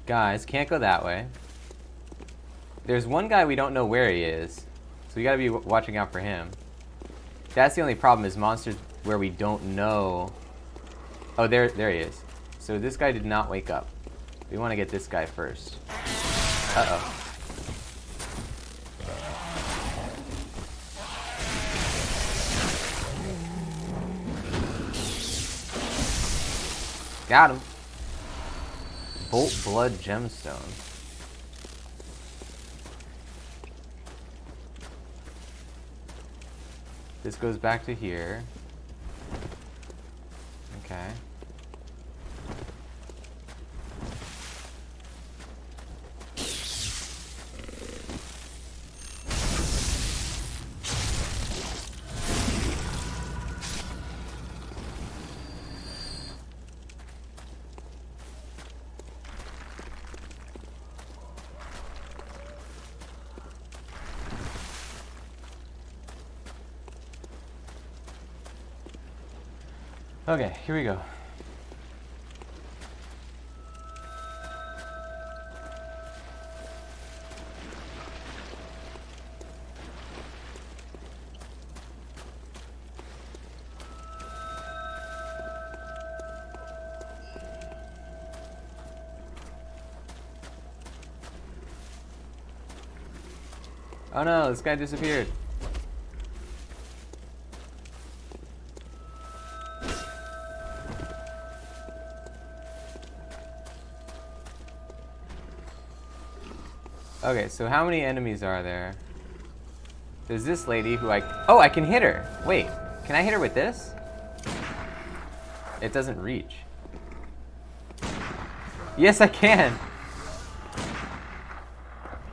guys. Can't go that way. There's one guy we don't know where he is. So we gotta be watching out for him. That's the only problem, is monsters where we don't know. Oh, there he is. So this guy did not wake up. We want to get this guy first. Uh-oh. Got him. Bolt blood gemstone. This goes back to here. Okay. Okay, here we go. Oh no, this guy disappeared. Okay, so how many enemies are there? There's this lady who oh, I can hit her. Wait, can I hit her with this? It doesn't reach. Yes, I can.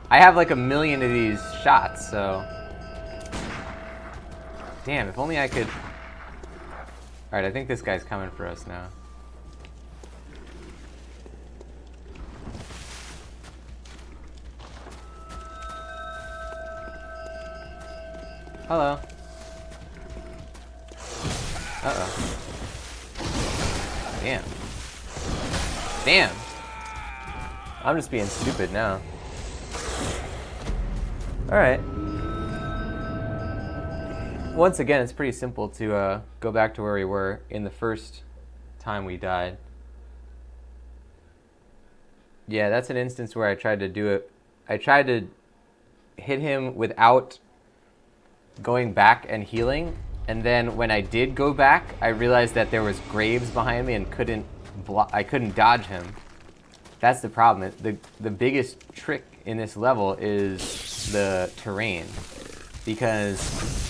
I have like 1,000,000 of these shots, so... Damn, if only I could... Alright, I think this guy's coming for us now. Hello. Uh-oh. Damn. Damn! I'm just being stupid now. Alright. Once again, it's pretty simple to go back to where we were in the first time we died. Yeah, that's an instance where I tried to do it. I tried to hit him without going back and healing, and then when I did go back, I realized that there was graves behind me and I couldn't dodge him. That's the problem. The biggest trick in this level is the terrain, because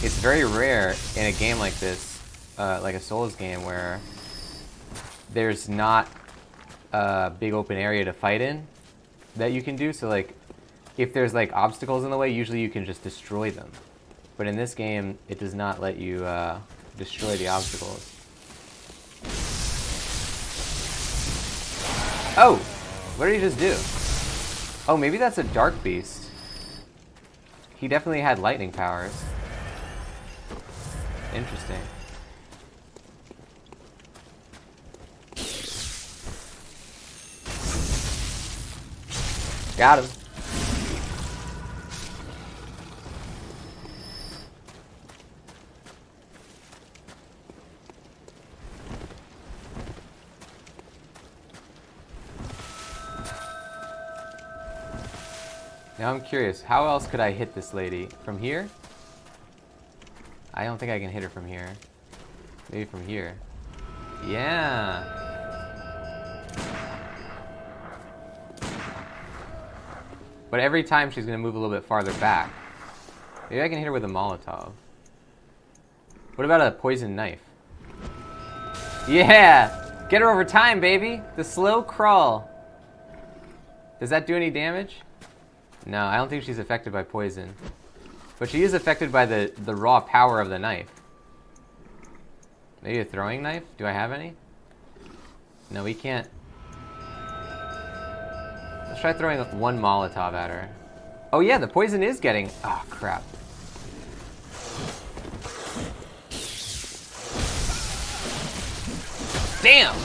it's very rare in a game like this, like a Souls game, where there's not a big open area to fight in that you can do. So like, if there's like obstacles in the way, usually you can just destroy them. But in this game, it does not let you destroy the obstacles. Oh! What did he just do? Oh, maybe that's a dark beast. He definitely had lightning powers. Interesting. Got him. Now I'm curious, how else could I hit this lady? From here? I don't think I can hit her from here. Maybe from here. Yeah! But every time she's gonna move a little bit farther back. Maybe I can hit her with a Molotov. What about a poison knife? Yeah! Get her over time, baby! The slow crawl. Does that do any damage? No, I don't think she's affected by poison. But she is affected by the raw power of the knife. Maybe a throwing knife? Do I have any? No, we can't. Let's try throwing one Molotov at her. Oh yeah, the poison is getting... Oh, crap. Damn!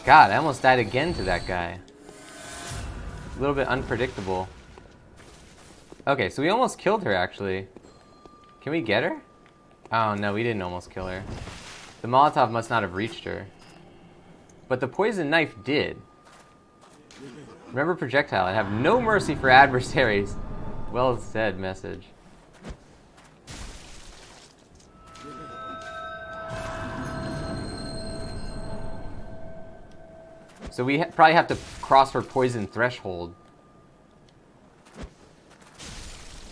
God, I almost died again to that guy. A little bit unpredictable. Okay, so we almost killed her, actually. Can we get her? Oh, no, we didn't almost kill her. The Molotov must not have reached her. But the poison knife did. Remember projectile, I have no mercy for adversaries. Well said, message. So we probably have to cross her poison threshold.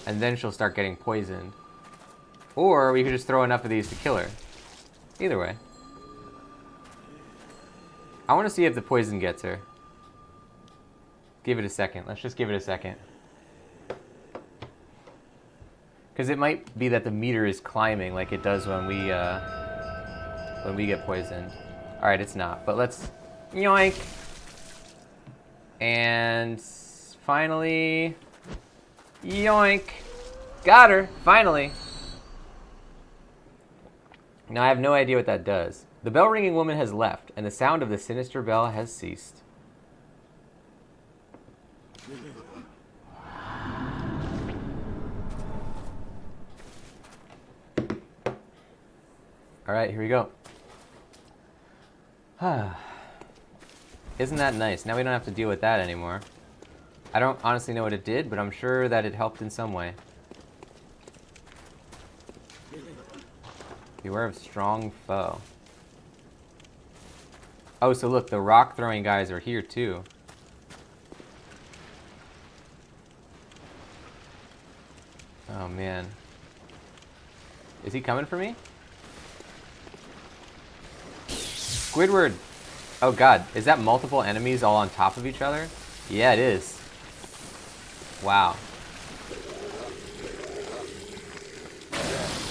And then she'll start getting poisoned. Or we could just throw enough of these to kill her. Either way. I want to see if the poison gets her. Give it a second. Let's just give it a second. Because it might be that the meter is climbing like it does when we get poisoned. Alright, it's not. But let's... Yoink! And... finally... Yoink! Got her! Finally! Now I have no idea what that does. The bell-ringing woman has left, and the sound of the sinister bell has ceased. Alright, here we go. Isn't that nice? Now we don't have to deal with that anymore. I don't honestly know what it did, but I'm sure that it helped in some way. Beware of strong foe. Oh, so look, the rock-throwing guys are here too. Oh, man. Is he coming for me? Squidward! Oh god, is that multiple enemies all on top of each other? Yeah, it is. Wow.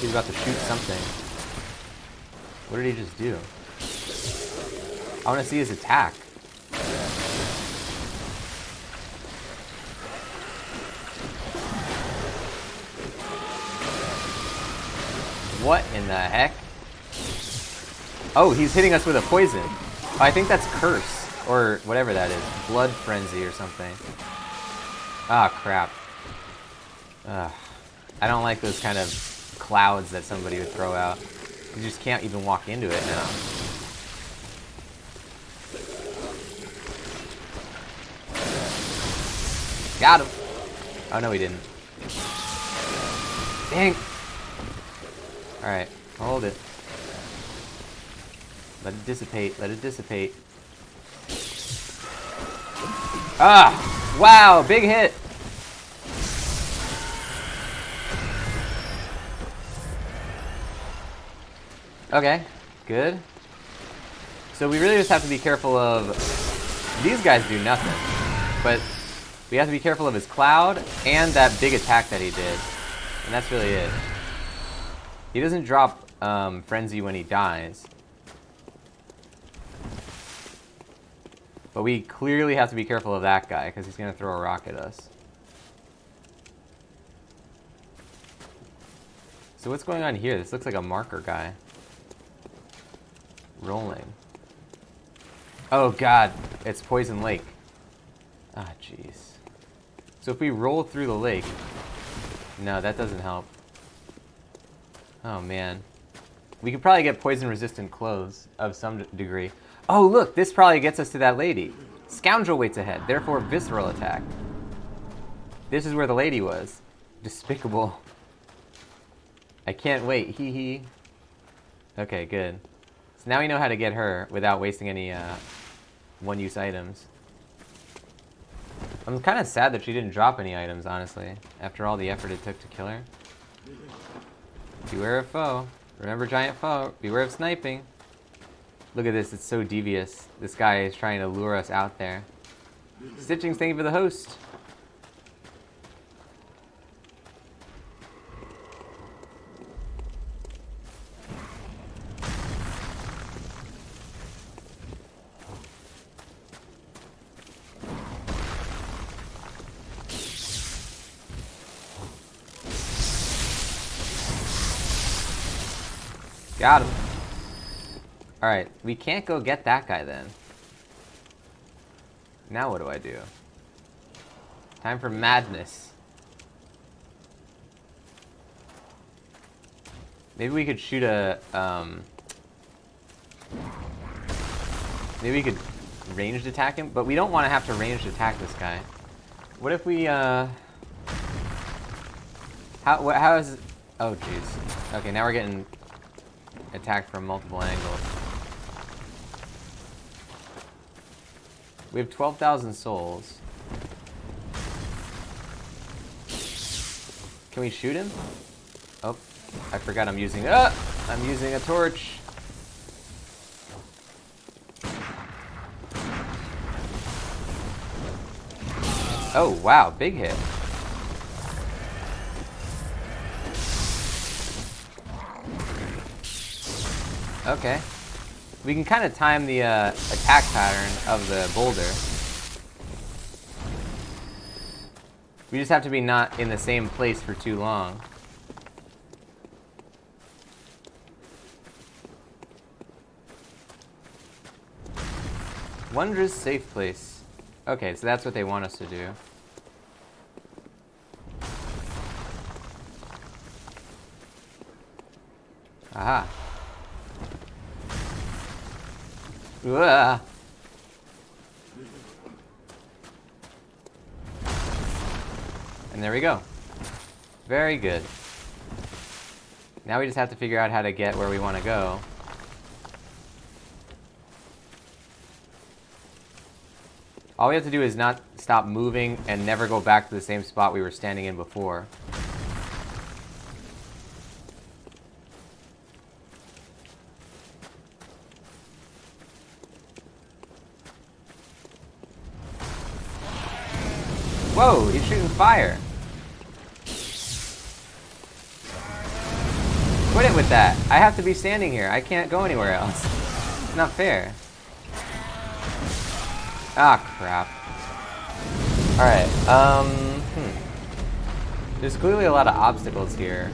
He's about to shoot something. What did he just do? I want to see his attack. What in the heck? Oh, he's hitting us with a poison. Oh, I think that's Curse, or whatever that is. Blood Frenzy or something. Ah, crap. Ugh. I don't like those kind of clouds that somebody would throw out. You just can't even walk into it now. Got him! Oh, no, he didn't. Dang! Alright, hold it. Let it dissipate, let it dissipate. Ah! Wow, big hit! Okay, good. So we really just have to be careful of... These guys do nothing. But we have to be careful of his cloud and that big attack that he did. And that's really it. He doesn't drop Frenzy when he dies. But we clearly have to be careful of that guy, because he's going to throw a rock at us. So what's going on here? This looks like a marker guy. Rolling. Oh god, it's Poison Lake. Ah, jeez. So if we roll through the lake... No, that doesn't help. Oh man. We could probably get poison-resistant clothes of some degree. Oh look, this probably gets us to that lady. Scoundrel waits ahead, therefore visceral attack. This is where the lady was. Despicable. I can't wait, hee hee. Okay, good. So now we know how to get her without wasting any one-use items. I'm kind of sad that she didn't drop any items, honestly, after all the effort it took to kill her. Beware of foe. Remember giant foe. Beware of sniping. Look at this, it's so devious. This guy is trying to lure us out there. Stitchings, thank you for the host. Got him. Alright, we can't go get that guy then. Now what do I do? Time for madness. Maybe we could shoot a, maybe we could ranged attack him, but we don't want to have to ranged attack this guy. What if we, how is, oh jeez. Okay, now we're getting attacked from multiple angles. We have 12,000 souls. Can we shoot him? Oh, I forgot I'm using a torch. Oh wow, big hit. Okay. We can kind of time the attack pattern of the boulder. We just have to be not in the same place for too long. Wondrous safe place. Okay, so that's what they want us to do. Aha. Uah. And there we go. Very good. Now we just have to figure out how to get where we want to go. All we have to do is not stop moving and never go back to the same spot we were standing in before. Whoa, he's shooting fire. Quit it with that. I have to be standing here. I can't go anywhere else. It's not fair. Ah, crap. Alright, There's clearly a lot of obstacles here.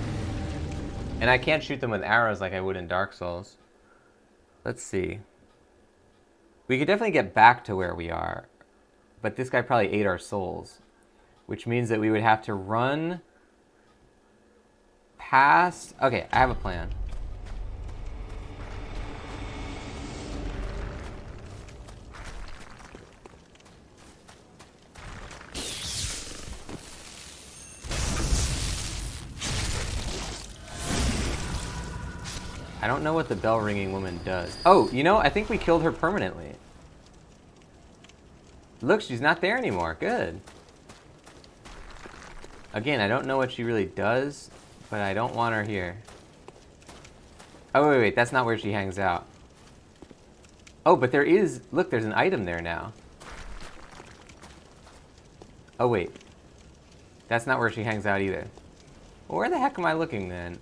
And I can't shoot them with arrows like I would in Dark Souls. Let's see. We could definitely get back to where we are. But this guy probably ate our souls. Which means that we would have to run past... Okay, I have a plan. I don't know what the bell-ringing woman does. Oh, you know, I think we killed her permanently. Look, she's not there anymore. Good. Again, I don't know what she really does, but I don't want her here. Oh, wait, that's not where she hangs out. Oh, but there is... Look, there's an item there now. Oh, wait. That's not where she hangs out either. Well, where the heck am I looking, then?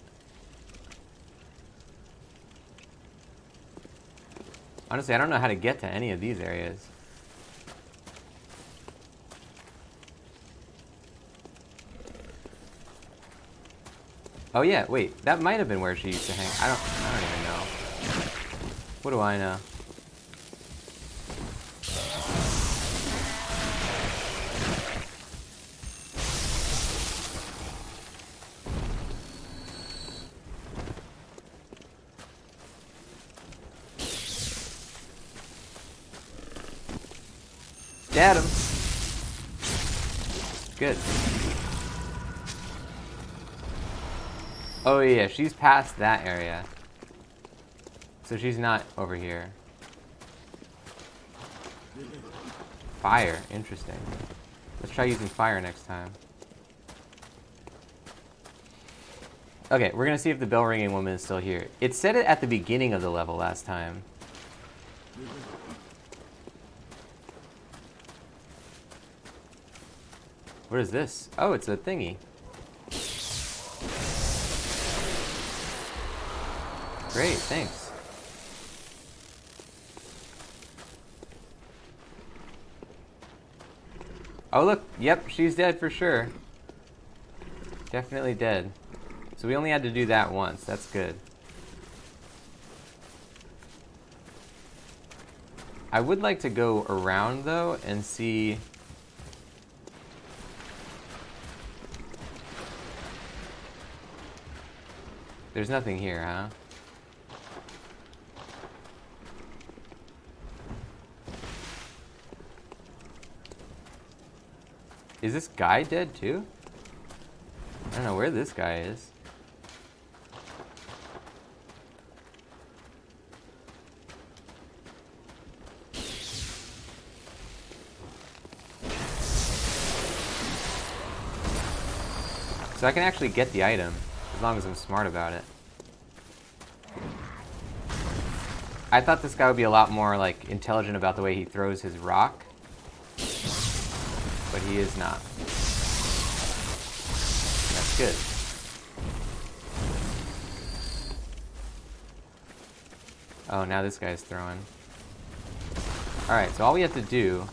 Honestly, I don't know how to get to any of these areas. Oh yeah, wait, that might have been where she used to hang. I don't even know. What do I know? Get him. Good. Oh yeah, she's past that area. So she's not over here. Fire, interesting. Let's try using fire next time. Okay, we're gonna see if the bell ringing woman is still here. It said it at the beginning of the level last time. What is this? Oh, it's a thingy. Great, thanks. Oh look, yep, she's dead for sure. Definitely dead. So we only had to do that once, that's good. I would like to go around though and see... There's nothing here, huh? Is this guy dead too? I don't know where this guy is. So I can actually get the item, as long as I'm smart about it. I thought this guy would be a lot more like intelligent about the way he throws his rock. But he is not. That's good. Oh, now this guy's throwing. Alright, so all we have to do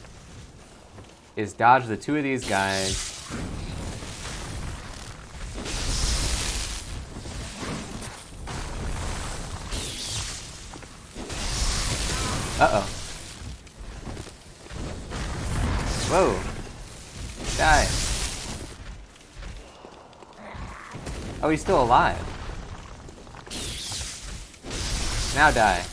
is dodge the two of these guys. Uh-oh. Whoa. Die. Oh, he's still alive. Now die.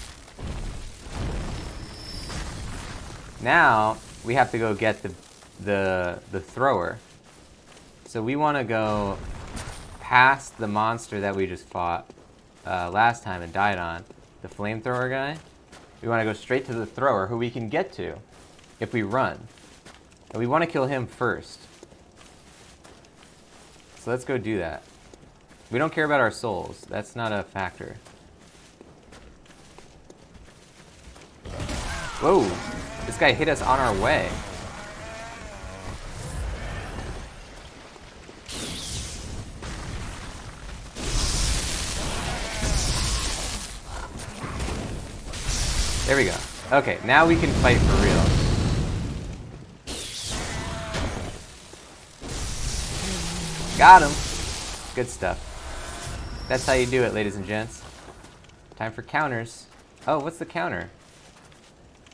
Now we have to go get the thrower. So we want to go past the monster that we just fought last time and died on, the flamethrower guy. We want to go straight to the thrower, who we can get to if we run. And we want to kill him first. So let's go do that. We don't care about our souls. That's not a factor. Whoa! This guy hit us on our way. There we go. Okay, now we can fight for real. Got him. Good stuff. That's how you do it, ladies and gents. Time for counters. Oh, what's the counter?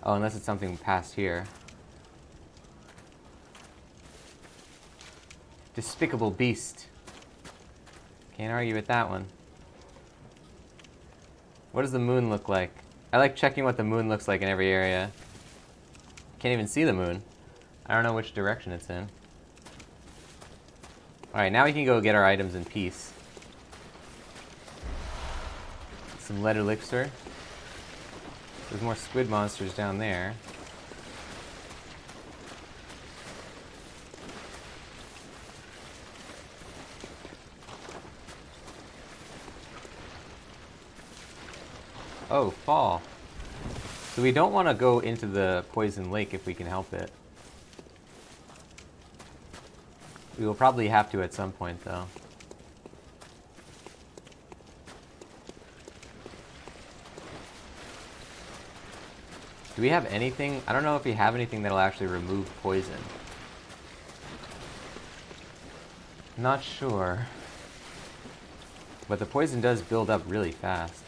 Oh, unless it's something past here. Despicable beast. Can't argue with that one. What does the moon look like? I like checking what the moon looks like in every area. Can't even see the moon. I don't know which direction it's in. Alright, now we can go get our items in peace. Some lead elixir. There's more squid monsters down there. Oh, fall. So we don't want to go into the poison lake if we can help it. We will probably have to at some point, though. Do we have anything? I don't know if we have anything that'll actually remove poison. Not sure. But the poison does build up really fast.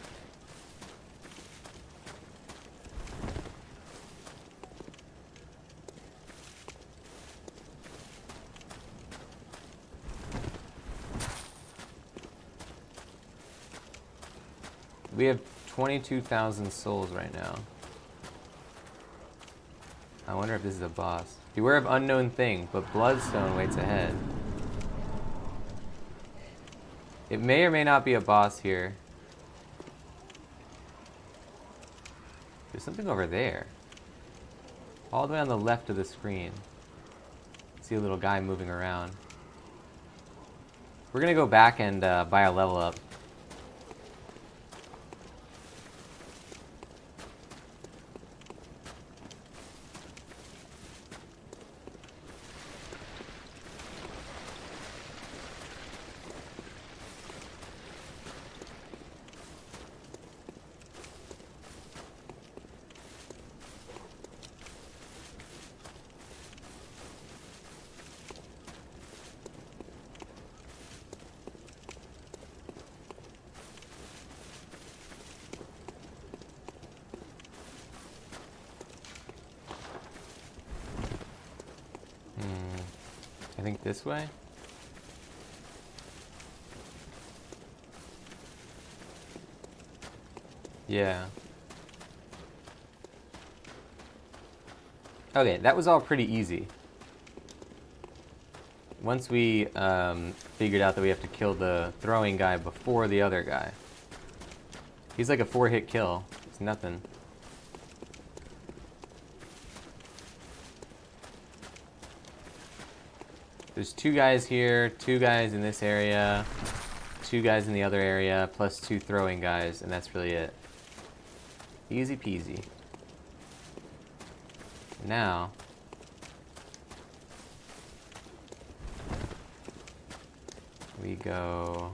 We have 22,000 souls right now. I wonder if this is a boss. Beware of unknown thing, but bloodstone waits ahead. It may or may not be a boss here. There's something over there. All the way on the left of the screen. See a little guy moving around. We're gonna go back and buy a level up. I think this way? Yeah. Okay, that was all pretty easy. Once we figured out that we have to kill the throwing guy before the other guy. He's like a 4-hit kill. It's nothing. There's 2 guys here, 2 guys in this area, 2 guys in the other area, plus 2 throwing guys, and that's really it. Easy peasy. Now, we go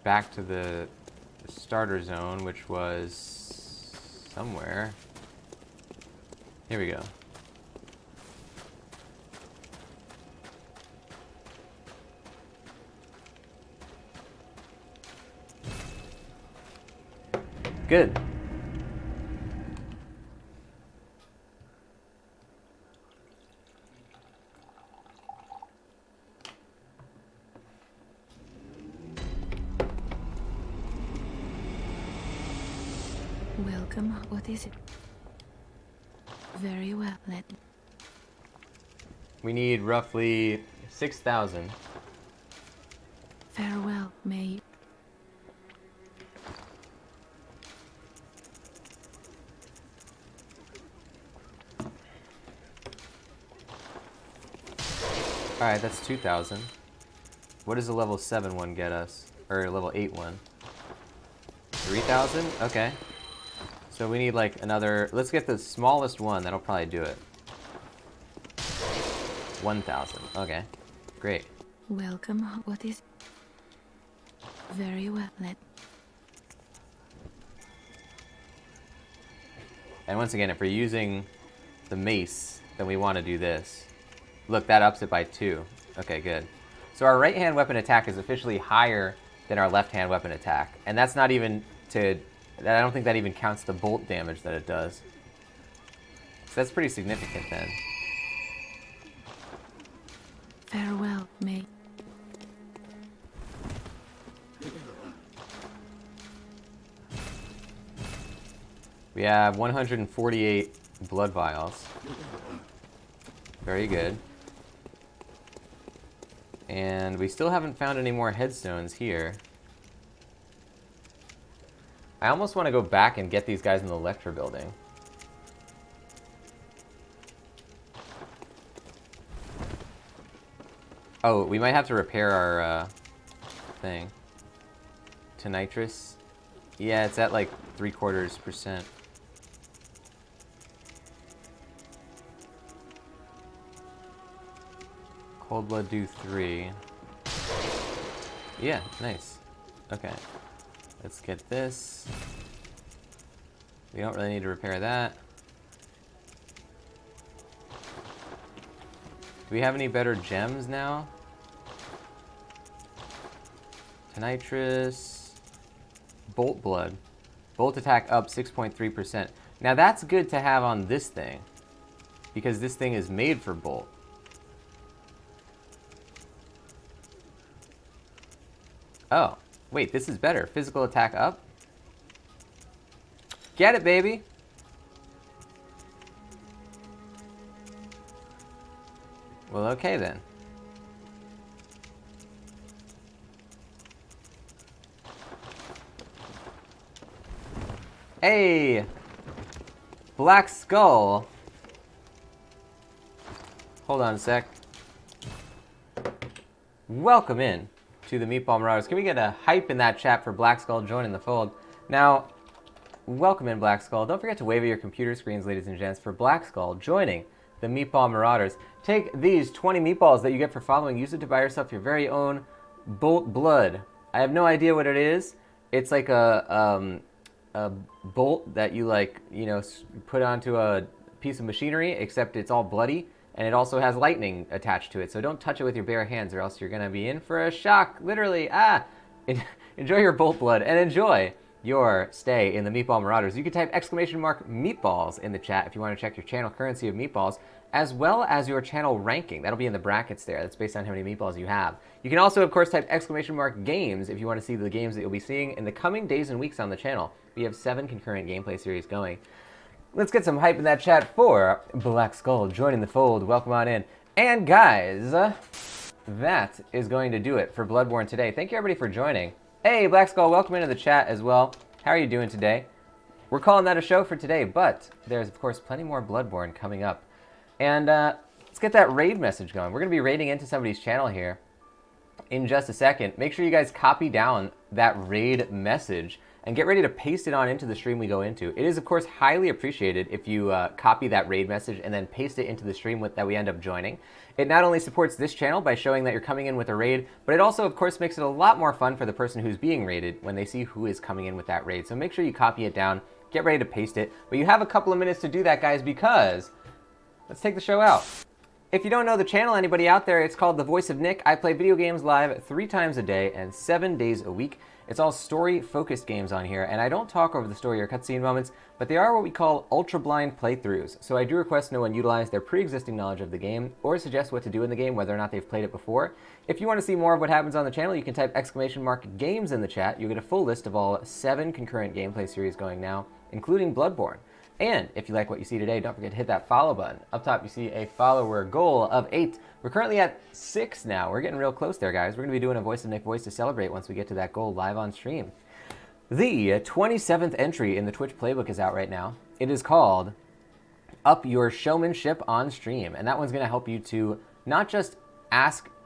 back to the starter zone, which was somewhere. Here we go. Good. Welcome. What is it? Very well. We need roughly 6,000. Farewell, may. Alright, that's 2,000. What does a level 7 one get us? Or a level 8 one? 3,000? Okay. So we need like another... Let's get the smallest one. That'll probably do it. 1,000. Okay. Great. Welcome. What is? Very well. And once again, if we're using the mace, then we want to do this. Look, that ups it by 2. Okay, good. So our right-hand weapon attack is officially higher than our left-hand weapon attack. And that's not even to... I don't think that even counts the bolt damage that it does. So that's pretty significant then. Farewell, May. We have 148 blood vials. Very good. And we still haven't found any more headstones here. I almost want to go back and get these guys in the lecture building. Oh, we might have to repair our thing. To nitrous. Yeah, it's at like 0.75%. Cold blood do 3. Yeah, nice. Okay. Let's get this. We don't really need to repair that. Do we have any better gems now? Nitrous. Bolt blood. Bolt attack up 6.3%. Now that's good to have on this thing, because this thing is made for bolt. Oh, wait, this is better. Physical attack up? Get it, baby! Well, okay then. Hey! Black Skull! Hold on a sec. Welcome in to the Meatball Marauders. Can we get a hype in that chat for Black Skull joining the fold? Now, welcome in, Black Skull. Don't forget to wave at your computer screens, ladies and gents, for Black Skull joining the Meatball Marauders. Take these 20 meatballs that you get for following. Use it to buy yourself your very own Bolt Blood. I have no idea what it is. It's like a bolt that you, like, you know, put onto a piece of machinery, except it's all bloody. And it also has lightning attached to it, so don't touch it with your bare hands or else you're going to be in for a shock, literally. Enjoy your Bolt Blood and enjoy your stay in the Meatball Marauders. You can type !meatballs in the chat if you want to check your channel currency of meatballs, as well as your channel ranking. That'll be in the brackets there. That's based on how many meatballs you have. You can also, of course, type !games if you want to see the games that you'll be seeing in the coming days and weeks on the channel. We have 7 concurrent gameplay series going. Let's get some hype in that chat for Black Skull joining the fold. Welcome on in. And guys, that is going to do it for Bloodborne today. Thank you everybody for joining. Hey, Black Skull, welcome into the chat as well. How are you doing today? We're calling that a show for today, but there's, of course, plenty more Bloodborne coming up. And let's get that raid message going. We're going to be raiding into somebody's channel here in just a second. Make sure you guys copy down that raid message and get ready to paste it on into the stream we go into. It is, of course, highly appreciated if you copy that raid message and then paste it into the stream that we end up joining. It not only supports this channel by showing that you're coming in with a raid, but it also, of course, makes it a lot more fun for the person who's being raided when they see who is coming in with that raid. So make sure you copy it down, get ready to paste it. But you have a couple of minutes to do that, guys, because let's take the show out. If you don't know the channel, anybody out there, it's called The Voice of Nick. I play video games live 3 times a day and 7 days a week. It's all story-focused games on here, and I don't talk over the story or cutscene moments, but they are what we call ultra-blind playthroughs. So I do request no one utilize their pre-existing knowledge of the game or suggest what to do in the game, whether or not they've played it before. If you want to see more of what happens on the channel, you can type !games in the chat. You'll get a full list of all 7 concurrent gameplay series going now, including Bloodborne. And if you like what you see today, don't forget to hit that follow button. Up top, you see a follower goal of 8. We're currently at 6 now. We're getting real close there, guys. We're going to be doing a Voice of Nick voice to celebrate once we get to that goal live on stream. The 27th entry in the Twitch playbook is out right now. It is called Up Your Showmanship on Stream. And that one's going to help you to not just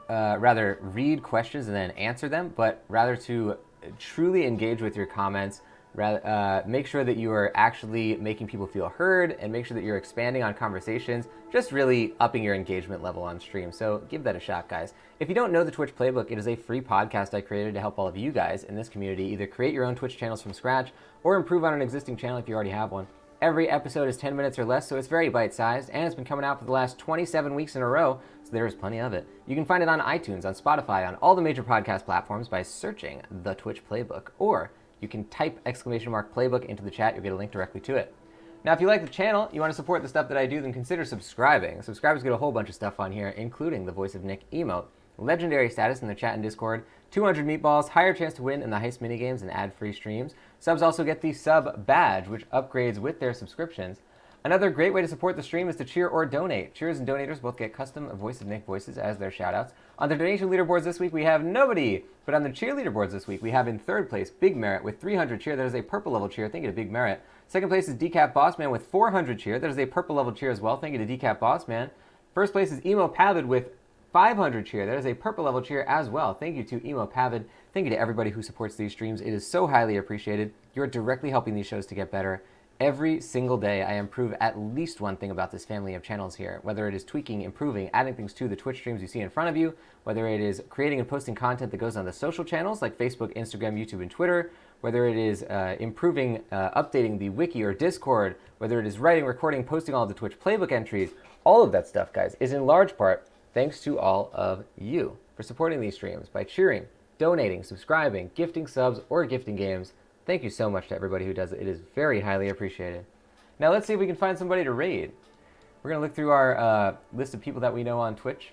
rather read questions and then answer them, but rather to truly engage with your comments. Make sure that you are actually making people feel heard and make sure that you're expanding on conversations, just really upping your engagement level on stream. So give that a shot, guys. If you don't know the Twitch playbook, it is a free podcast I created to help all of you guys in this community either create your own Twitch channels from scratch or improve on an existing channel if you already have one. Every episode is 10 minutes or less, so it's very bite-sized, and it's been coming out for the last 27 weeks in a row, so there's plenty of it. You can find it on iTunes, on Spotify, on all the major podcast platforms by searching The Twitch Playbook, or you can type !playbook into the chat. You'll get a link directly to it. Now, if you like the channel, you want to support the stuff that I do, then consider subscribing. Subscribers get a whole bunch of stuff on here, including the Voice of Nick emote, legendary status in the chat and Discord, 200 meatballs, higher chance to win in the heist minigames, and ad-free streams. Subs also get the sub badge, which upgrades with their subscriptions. Another great way to support the stream is to cheer or donate. Cheers and donators both get custom Voice of Nick voices as their shoutouts. On the donation leaderboards this week, we have nobody. But on the cheer leaderboards this week, we have in third place Big Merit with 300 cheer. That is a purple level cheer. Thank you to Big Merit. Second place is Decap Bossman with 400 cheer. That is a purple level cheer as well. Thank you to Decap Bossman. First place is Emo Pavid with 500 cheer. That is a purple level cheer as well. Thank you to Emo Pavid. Thank you to everybody who supports these streams. It is so highly appreciated. You're directly helping these shows to get better. Every single day, I improve at least one thing about this family of channels here, whether it is tweaking, improving, adding things to the Twitch streams you see in front of you, whether it is creating and posting content that goes on the social channels like Facebook, Instagram, YouTube, and Twitter, whether it is improving, updating the wiki or Discord, whether it is writing, recording, posting all of the Twitch playbook entries. All of that stuff, guys, is in large part thanks to all of you for supporting these streams by cheering, donating, subscribing, gifting subs, or gifting games. Thank you so much to everybody who does it. It is very highly appreciated. Now let's see if we can find somebody to raid. We're going to look through our list of people that we know on Twitch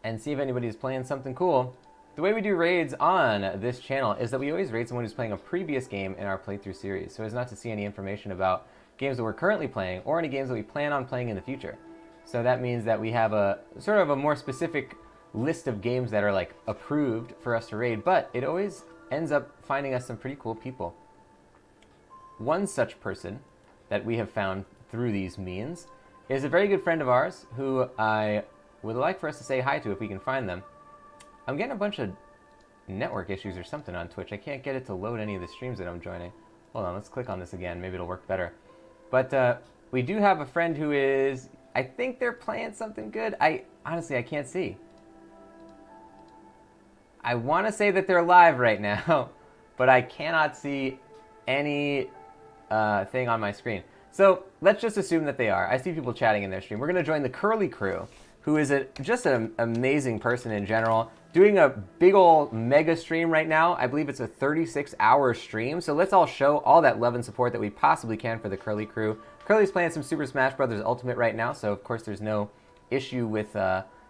and see if anybody is playing something cool. The way we do raids on this channel is that we always raid someone who's playing a previous game in our playthrough series, so as not to see any information about games that we're currently playing or any games that we plan on playing in the future. So that means that we have a sort of a more specific list of games that are like approved for us to raid, but it always ends up finding us some pretty cool people. One such person that we have found through these means is a very good friend of ours who I would like for us to say hi to if we can find them. I'm getting a bunch of network issues or something on Twitch. I can't get it to load any of the streams that I'm joining. Hold on, let's click on this again. Maybe it'll work better. But we do have a friend who is, I think they're playing something good. Honestly, I can't see. I want to say that they're live right now, but I cannot see any thing on my screen. So let's just assume that they are. I see people chatting in their stream. We're going to join the Curly Crew, who is just an amazing person in general, doing a big old mega stream right now. I believe it's a 36-hour stream. So let's all show all that love and support that we possibly can for the Curly Crew. Curly's playing some Super Smash Bros. Ultimate right now, so of course there's no issue with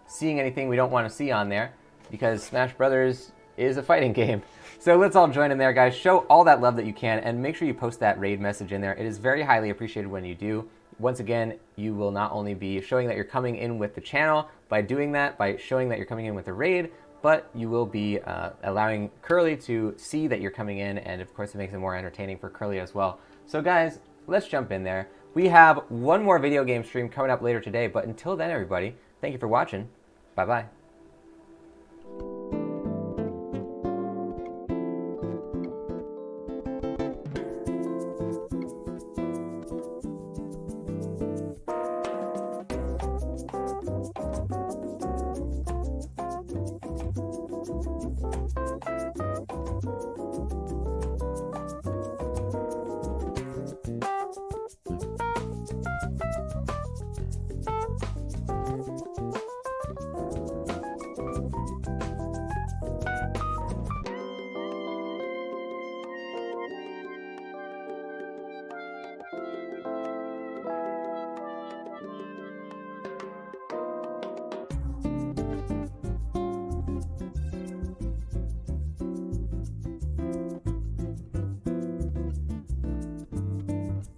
seeing anything we don't want to see on there, because Smash Brothers is a fighting game. So let's all join in there, guys. Show all that love that you can, and make sure you post that raid message in there. It is very highly appreciated when you do. Once again, you will not only be showing that you're coming in with the channel by doing that, by showing that you're coming in with a raid, but you will be allowing Curly to see that you're coming in, and of course it makes it more entertaining for Curly as well. So guys, let's jump in there. We have one more video game stream coming up later today, but until then, everybody, thank you for watching. Bye-bye.